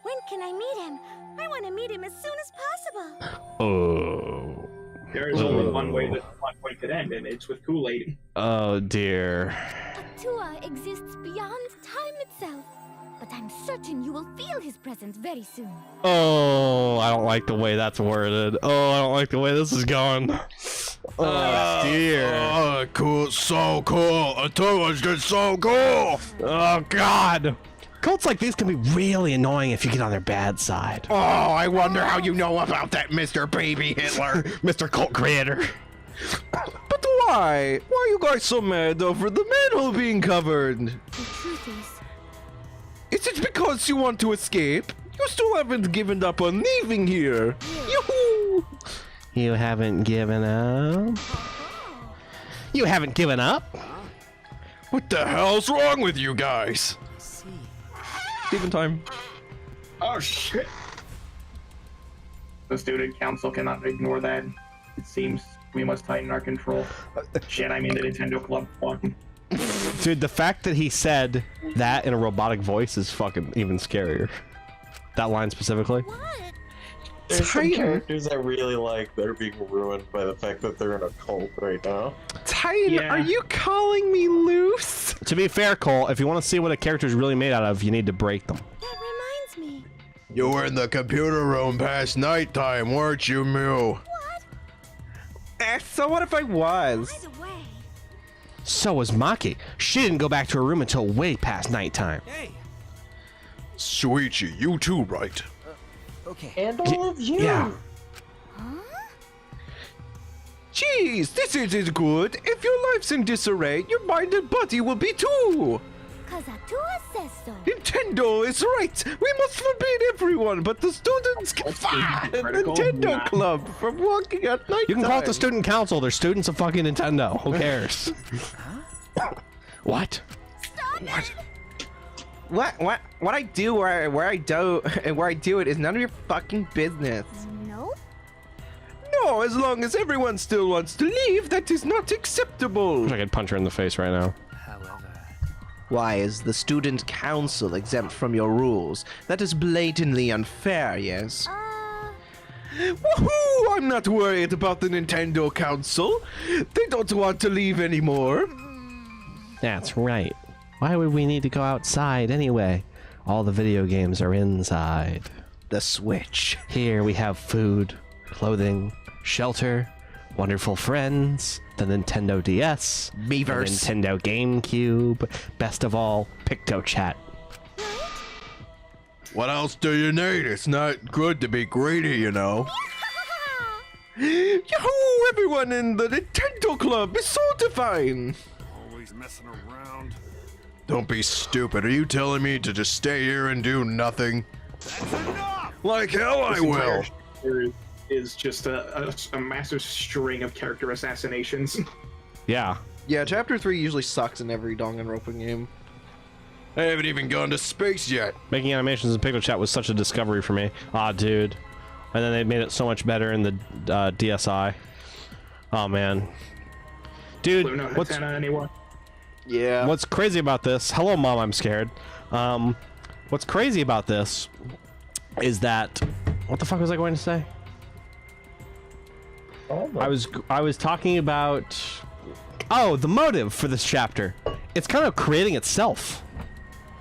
When can I meet him? I want to meet him as soon as possible. Oh. There is only one way that one way could end, and it's with Kool-Aid. Oh dear. Atua exists beyond time itself, but I'm certain you will feel his presence very soon. Oh, I don't like the way that's worded. Oh, I don't like the way this is going. Oh dear. Oh, cool, so cool. Atua's just so cool. Oh God. Cults like these can be really annoying if you get on their bad side. Oh, I wonder how you know about that, Mr. Baby Hitler. Mr. Cult Creator. But why? Why are you guys so mad over the manhole being covered? The truth is it because you want to escape? You still haven't given up on leaving here. Yoo-hoo! You haven't given up? You haven't given up? What the hell's wrong with you guys? Steven time. Oh shit! The student council cannot ignore that. It seems we must tighten our control. Shit, I mean the Nintendo Club one. Dude, the fact that he said that in a robotic voice is fucking even scarier. That line specifically. There's some characters I really like that are being ruined by the fact that they're in a cult right now. Titan, are you calling me loose? To be fair, Cole, if you want to see what a character is really made out of, you need to break them. That reminds me. You were in the computer room past nighttime, weren't you, Mew? What? So what if I was? By the way. So was Maki. She didn't go back to her room until way past nighttime. Hey. Shuichi, you too, right? Okay. And all of you. Yeah. Jeez, this isn't good. If your life's in disarray, your mind and body will be too. Cause Atua says so. Nintendo is right. We must forbid everyone but the students can find Nintendo Club from walking at night. You can call it the student council. They're students of fucking Nintendo. Who cares? What? What I do where I do and where I do it is none of your fucking business. No? Oh, as long as everyone still wants to leave, that is not acceptable. I could punch her in the face right now. Why is the student council exempt from your rules? That is blatantly unfair, yes? Woohoo! I'm not worried about the Nintendo Council. They don't want to leave anymore. That's right. Why would we need to go outside anyway? All the video games are inside. The Switch. Here we have food, clothing, shelter, wonderful friends, the Nintendo DS, Beavers, the Nintendo GameCube, best of all, PictoChat. What else do you need? It's not good to be greedy, you know. Yahoo! Everyone in the Nintendo Club is so divine. Always messing around. Don't be stupid. Are you telling me to just stay here and do nothing? That's enough! Like hell I will. There is just a massive string of character assassinations. Yeah. Yeah, Chapter 3 usually sucks in every Danganronpa game. I haven't even gone to space yet. Making animations in PictoChat was such a discovery for me. Ah, dude. And then they made it so much better in the DSi. Oh, man. Dude, what's... anyone? Yeah. What's crazy about this... Hello, Mom, I'm scared. What's crazy about this is that... What the fuck was I going to say? I was talking about... Oh, the motive for this chapter. It's kind of creating itself.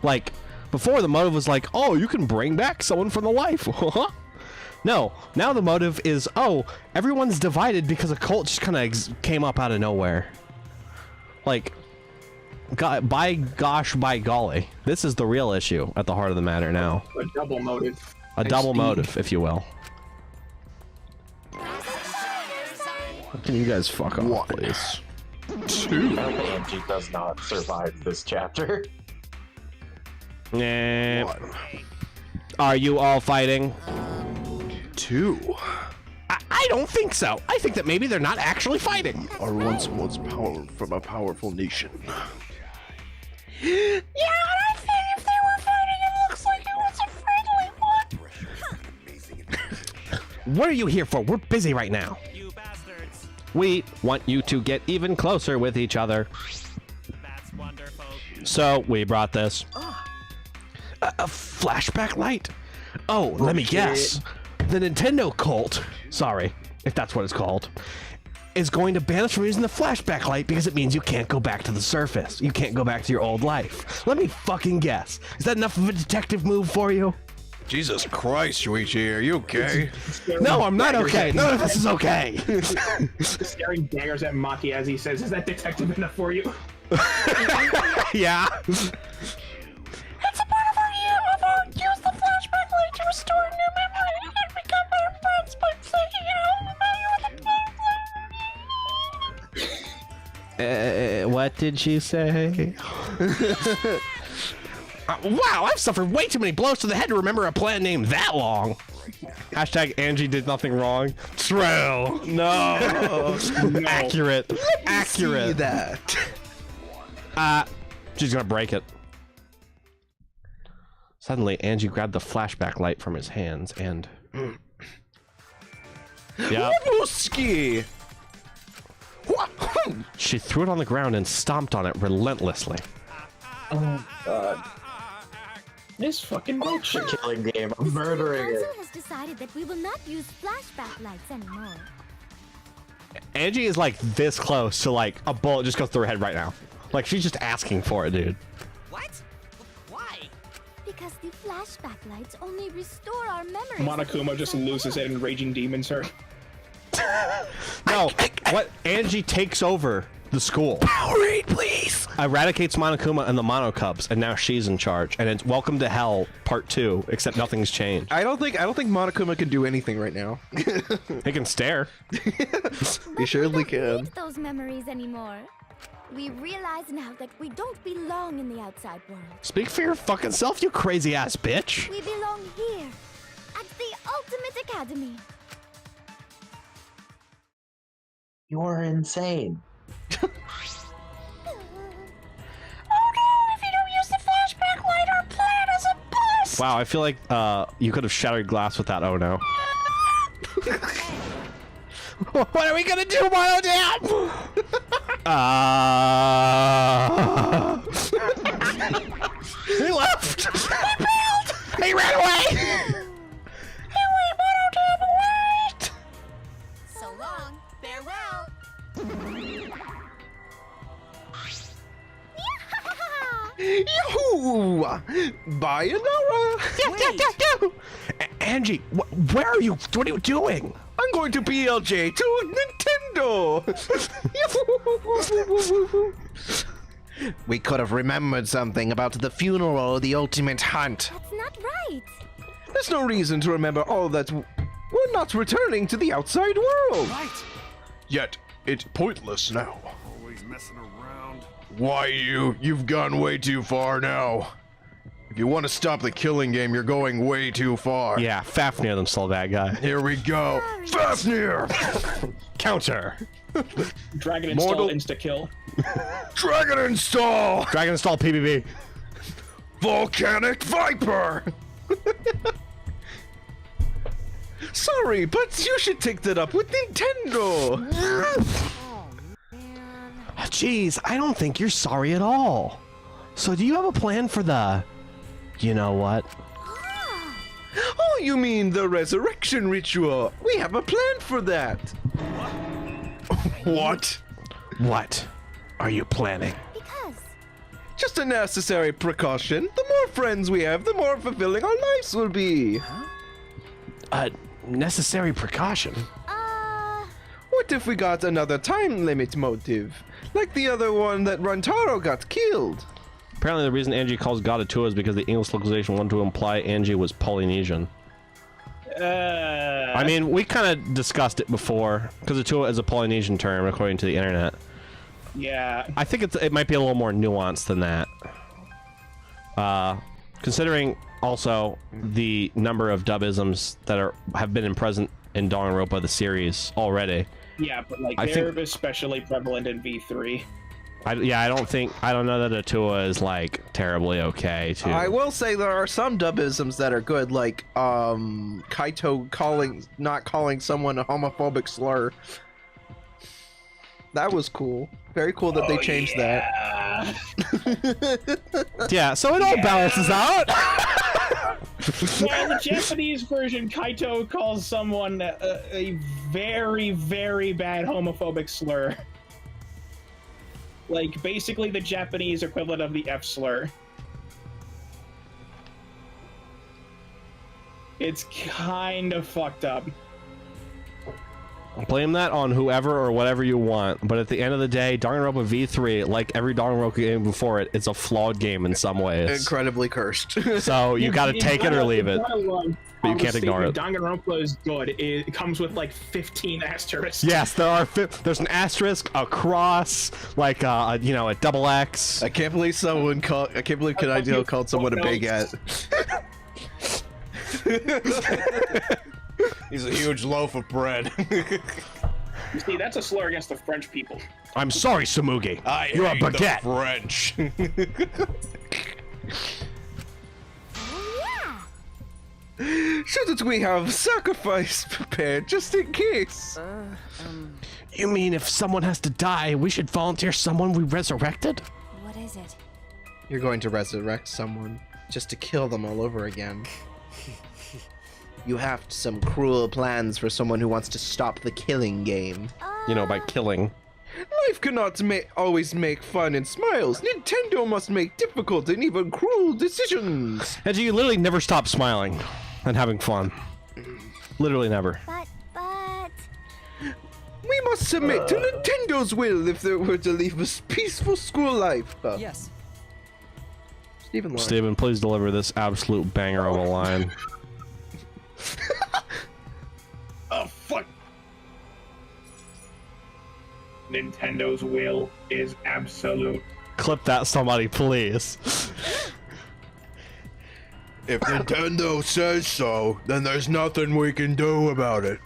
Like, before the motive was like, oh, you can bring back someone from the life. No, now the motive is, oh, everyone's divided because a cult just kind of came up out of nowhere. Like, by gosh, by golly, this is the real issue at the heart of the matter now. A double motive. A double motive, if you will. Can you guys fuck off, please? 2. Angie does not survive this chapter. Nah. Are you all fighting? 2. I don't think so. I think that maybe they're not actually fighting. Or once was power from a powerful nation. Yeah, I think if they were fighting, it looks like it was a friendly one. What are you here for? We're busy right now. You bastards. We want you to get even closer with each other. That's wonderful. So we brought this. A flashback light? Oh, let me guess. The Nintendo cult, sorry, if that's what it's called, is going to ban us from using the flashback light because it means you can't go back to the surface. You can't go back to your old life. Let me fucking guess. Is that enough of a detective move for you? Jesus Christ, Shuichi, are you okay? No, I'm not okay. None of this is okay. Staring daggers at Maki as he says, is that detective enough for you? Yeah. It's a part of our use the flashback light to restore new memory and become better friends by taking it home and you What did she say? Wow, I've suffered way too many blows to the head to remember a plan named that long. Hashtag Angie did nothing wrong. True. No. Accurate. Accurate. See that. She's gonna break it. Suddenly, Angie grabbed the flashback light from his hands and... Yeah. She threw it on the ground and stomped on it relentlessly. Oh, God. This fucking bullshit killing game. I'm murdering it. The council has decided that we will not use flashback lights anymore. Angie is like this close to like a bullet just goes through her head right now. Like she's just asking for it, dude. What? Why? Because the flashback lights only restore our memories. Monokuma just loses it and raging demons her. No, what? Angie takes over the school. Powerade, please. Eradicates Monokuma and the Mono Cubs, and now she's in charge. And it's Welcome to Hell Part 2, except nothing's changed. I don't think Monokuma can do anything right now. He can stare. He surely can. Need those memories anymore. We realize now that we don't belong in the outside world. Speak for your fucking self, you crazy ass bitch. We belong here, at the Ultimate Academy. You're insane. Oh no, if you don't use the flashback light, our plan is a bust! Wow, I feel like you could have shattered glass with that. Oh no. What are we gonna do, Mono Dad? He left. He bailed. He ran away. Wait. So long. Farewell. Yahoo! Bye, Nora. Angie, where are you? What are you doing? I'm going to BLJ to Nintendo. We could have remembered something about the funeral or the ultimate hunt. That's not right. There's no reason to remember all that. We're not returning to the outside world. Right. Yet, it's pointless now. Always messing around. Why, you've gone way too far now. If you want to stop the killing game, you're going way too far. Yeah, Fafnir them still a bad guy. Here we go. Fafnir! Counter. Dragon install insta-kill. Dragon install! Dragon install PBB. Volcanic Viper! Sorry, but you should take that up with Nintendo! Jeez, I don't think you're sorry at all. So do you have a plan for the... You know what? Oh, you mean the resurrection ritual? We have a plan for that. What? What are you planning? Just a necessary precaution. The more friends we have, the more fulfilling our lives will be. A necessary precaution? What if we got another time limit motive? Like the other one that Runtaro got killed. Apparently the reason Angie calls God Atua is because the English localization wanted to imply Angie was Polynesian. I mean, we kind of discussed it before, because Atua is a Polynesian term, according to the internet. Yeah. I think it might be a little more nuanced than that. Considering also the number of dubisms that have been present in Danganronpa the series already. Yeah, but like I they're think- especially prevalent in V3. I don't know that Atua is like terribly okay too. I will say there are some dubisms that are good, like Kaito not calling someone a homophobic slur. That was cool. Very cool that they changed that. Yeah, so it all balances out. Yeah, in the Japanese version, Kaito calls someone a very, very bad homophobic slur. Like, basically the Japanese equivalent of the F slur. It's kind of fucked up. Blame that on whoever or whatever you want, but at the end of the day, Danganronpa V3, like every Danganronpa game before it, it's a flawed game in some ways. Incredibly cursed. So you gotta take it or leave it. But you can't ignore it. Danganronpa is good. It comes with like 15 asterisks. Yes, there's an asterisk, a cross, like a double X. I can't believe Kanadio called someone a baguette. He's a huge loaf of bread. You see, that's a slur against the French people. I'm sorry, Samugi. You're a hate the baguette. French. Shouldn't we have sacrifice prepared just in case? You mean if someone has to die, we should volunteer someone we resurrected? What is it? You're going to resurrect someone just to kill them all over again. You have some cruel plans for someone who wants to stop the killing game. You know, by killing. Life cannot always make fun and smiles. Nintendo must make difficult and even cruel decisions. And you literally never stop smiling and having fun. Literally never. But... We must submit to Nintendo's will if they were to leave a peaceful school life. Yes. Steven, please deliver this absolute banger of a line. Oh, fuck. Nintendo's will is absolute. Clip that, somebody, please. If Nintendo says so, then there's nothing we can do about it.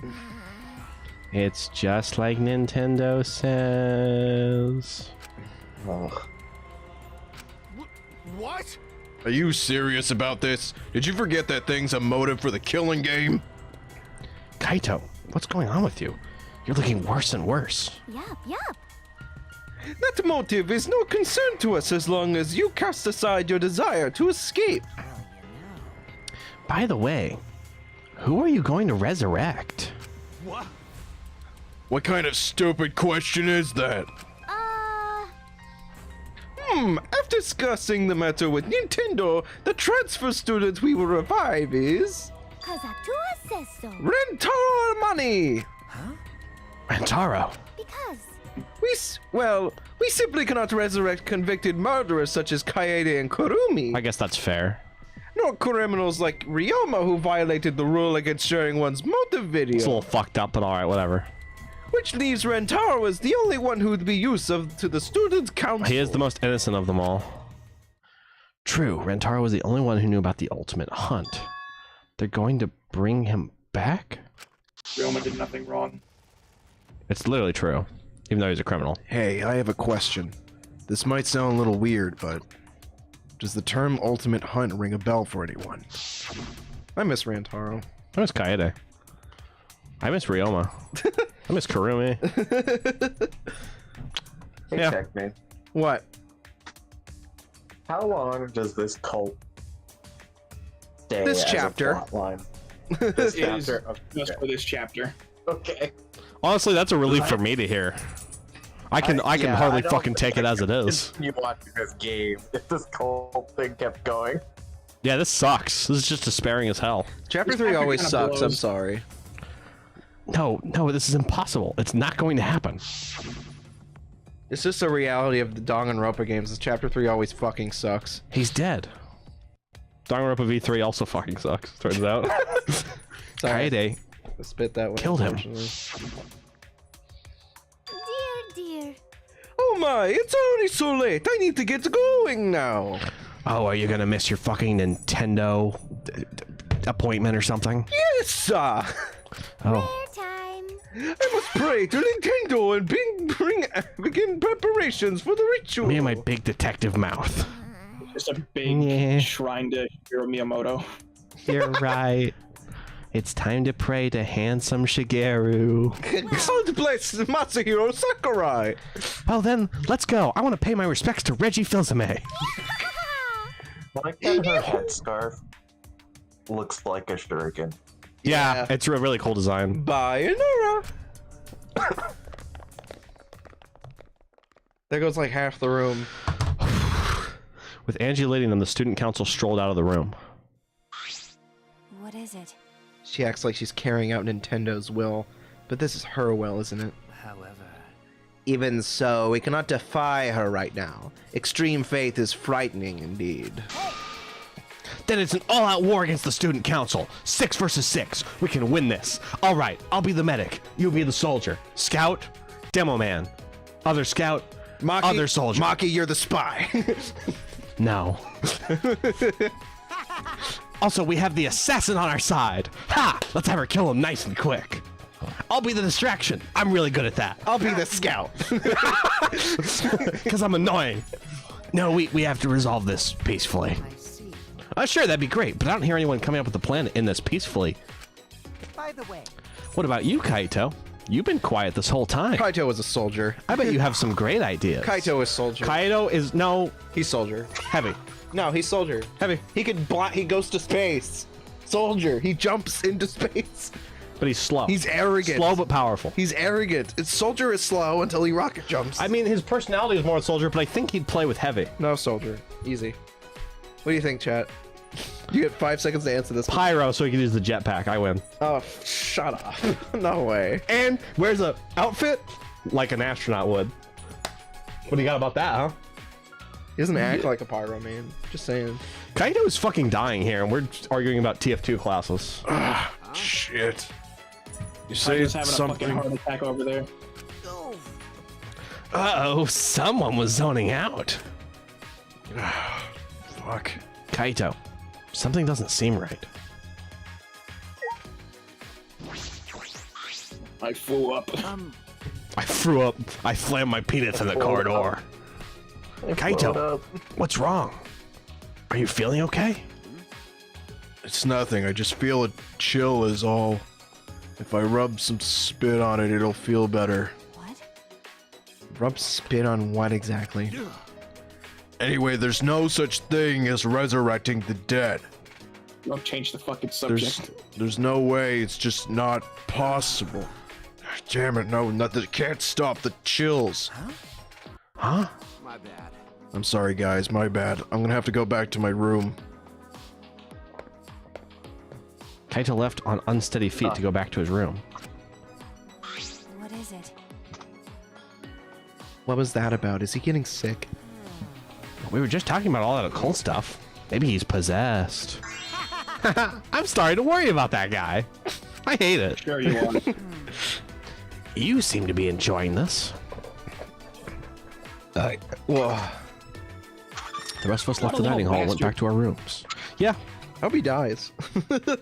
It's just like Nintendo says. What? Are you serious about this? Did you forget that thing's a motive for the killing game? Kaito, what's going on with you? You're looking worse and worse. Yup. That motive is no concern to us as long as you cast aside your desire to escape. By the way, who are you going to resurrect? What kind of stupid question is that? After discussing the matter with Nintendo, the transfer student we will revive is... Kazatua says so. Rentaro Money! Huh? Rentaro? Because... We simply cannot resurrect convicted murderers such as Kaede and Kurumi. I guess that's fair. Nor criminals like Ryoma who violated the rule against sharing one's motive video. It's a little fucked up, but alright, whatever. Which leaves Rentaro as the only one who would be useful to the student council. He is the most innocent of them all. True, Rentaro was the only one who knew about the ultimate hunt. They're going to bring him back? Ryoma did nothing wrong. It's literally true, even though he's a criminal. Hey, I have a question. This might sound a little weird, but does the term ultimate hunt ring a bell for anyone? I miss Rantaro. I miss Kaede. I miss Ryoma. I miss Kurumi. Hey, Yeah. Checkmate. What? How long does this cult stay This as chapter. a plotline? This This is chapter. just for this chapter. Okay. Honestly, that's a relief for me to hear. I can Yeah, hardly I don't fucking think take it I as it could is. continue watching this game if this cult thing kept going. Yeah, this sucks. This is just despairing as hell. Chapter 3 always sucks, I'm sorry. No, this is impossible. It's not going to happen. It's just a reality of the Danganronpa games. This Chapter 3 always fucking sucks. He's dead. Danganronpa V3 also fucking sucks, turns out. Kaede spit that way. killed him. Dear. Oh my, it's already so late. I need to get going now. Oh, are you gonna miss your fucking Nintendo appointment or something? Yes, sir. Oh. I must pray to Nintendo and begin preparations for the ritual. Me and my big detective mouth. Just a big shrine to Hiro Miyamoto. You're right. It's time to pray to handsome Shigeru. God bless Masahiro Sakurai. Well then, let's go. I want to pay my respects to Reggie Fils-Aimé. Like that her headscarf looks like a shuriken. Yeah, it's a really cool design. Bayonara. There goes like half the room. With Angie leading them, the student council strolled out of the room. What is it? She acts like she's carrying out Nintendo's will, but this is her will, isn't it? However... Even so, we cannot defy her right now. Extreme faith is frightening indeed. Then it's an all-out war against the student council. 6 versus 6. We can win this. All right, I'll be the medic. You be the soldier. Scout, demo man. Other scout, Maki, other soldier. Maki, you're the spy. No. Also, we have the assassin on our side. Ha! Let's have her kill him nice and quick. I'll be the distraction. I'm really good at that. I'll be the scout. Because I'm annoying. No, we have to resolve this peacefully. Sure, that'd be great, but I don't hear anyone coming up with a plan to end this peacefully. By the way, What about you, Kaito? You've been quiet this whole time. Kaito was a soldier. I bet you have some great ideas. Kaito is soldier. Kaito is no. He's soldier. Heavy. No, he's soldier. Heavy. He could he goes to space. Soldier. He jumps into space. But he's slow. He's arrogant. Slow but powerful. He's arrogant. Soldier is slow until he rocket jumps. I mean, his personality is more soldier, but I think he'd play with heavy. No, soldier. Easy. What do you think, chat? You get 5 seconds to answer this. Pyro, so he can use the jetpack. I win. Oh, shut up. No way. And wears a outfit like an astronaut would. What do you got about that, huh? He doesn't act like a pyro, man. Just saying. Kaito is fucking dying here, and we're arguing about TF2 classes. Shit. You I'm say just having a fucking something. heart attack over there. Uh-oh, someone was zoning out. Fuck. Kaito, something doesn't seem right. I flew up. I threw up. I slammed my penis in the corridor. Kaito, what's wrong? Are you feeling okay? It's nothing. I just feel a chill is all. If I rub some spit on it, it'll feel better. What? Rub spit on what exactly? Anyway, there's no such thing as resurrecting the dead. Don't change the fucking subject. There's no way. It's just not possible. Damn it, no, nothing. Can't stop the chills. Huh? My bad. I'm sorry, guys. My bad. I'm gonna have to go back to my room. Kaito left on unsteady feet to go back to his room. What is it? What was that about? Is he getting sick? We were just talking about all that occult stuff. Maybe he's possessed. I'm sorry to worry about that guy. I hate it. Sure you are. You seem to be enjoying this. Whoa. The rest of us left the dining hall and went back to our rooms. Yeah. Hope he dies. They're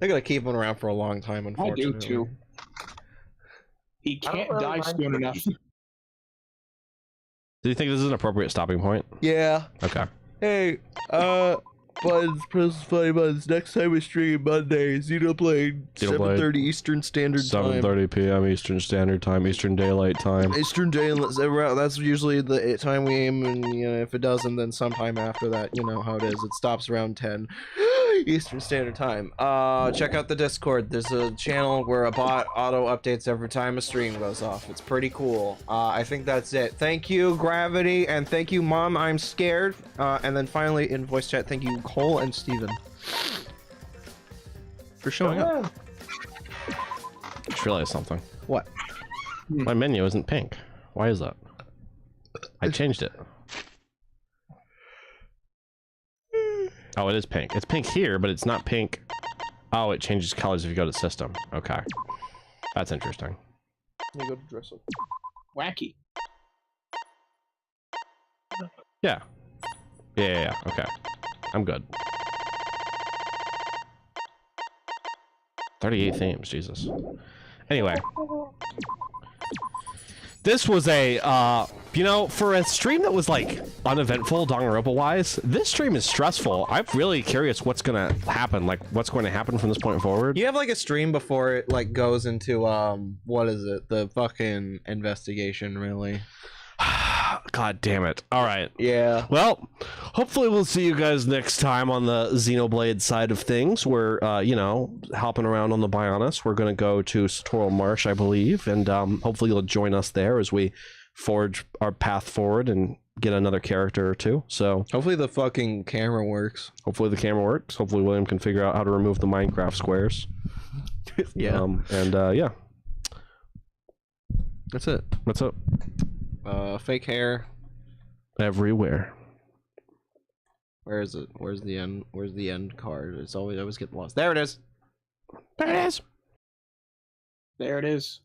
gonna keep him around for a long time, I unfortunately. do too. He can't die soon enough. Do you think this is an appropriate stopping point? Yeah. Okay. Hey, Buds, Princess Funny Buds, next time we stream Monday, Xenoblade, 7:30 Eastern Standard Time. 7:30 p.m. Eastern Standard Time, Eastern Daylight Time. Eastern Daylight, that's usually the time we aim, and you know, if it doesn't, then sometime after that, you know how it is. It stops around 10 Eastern Standard Time. Check out the Discord. There's a channel where a bot auto updates every time a stream goes off. It's pretty cool. I think that's it. Thank you, Gravity, and thank you, Mom, I'm scared. And then finally in voice chat, thank you, Cole and Steven, for showing up. I just realized something. What? My menu isn't pink. Why is that? I changed it. Oh, it is pink. It's pink here, but it's not pink. Oh, it changes colors if you go to system. Okay. That's interesting. Let me go to dress up. Wacky. Yeah. Yeah. Okay. I'm good. 38 themes, Jesus. Anyway. This was a, you know, for a stream that was, like, uneventful, Danganronpa-wise, this stream is stressful. I'm really curious what's gonna happen, like, what's going to happen from this point forward. You have, like, a stream before it, like, goes into, what is it? The fucking investigation, really. God damn it. Alright. Yeah. Well, hopefully we'll see you guys next time on the Xenoblade side of things. We're, you know, hopping around on the Bionis. We're going to go to Satoral Marsh, I believe, and hopefully you'll join us there as we forge our path forward and get another character or two. So hopefully the fucking camera works. Hopefully the camera works. Hopefully William can figure out how to remove the Minecraft squares. Yeah. Yeah. That's it. What's up? Fake hair. Everywhere. Where is it? Where's the end? Where's the end card? I always get lost. There it is. There it is. There it is.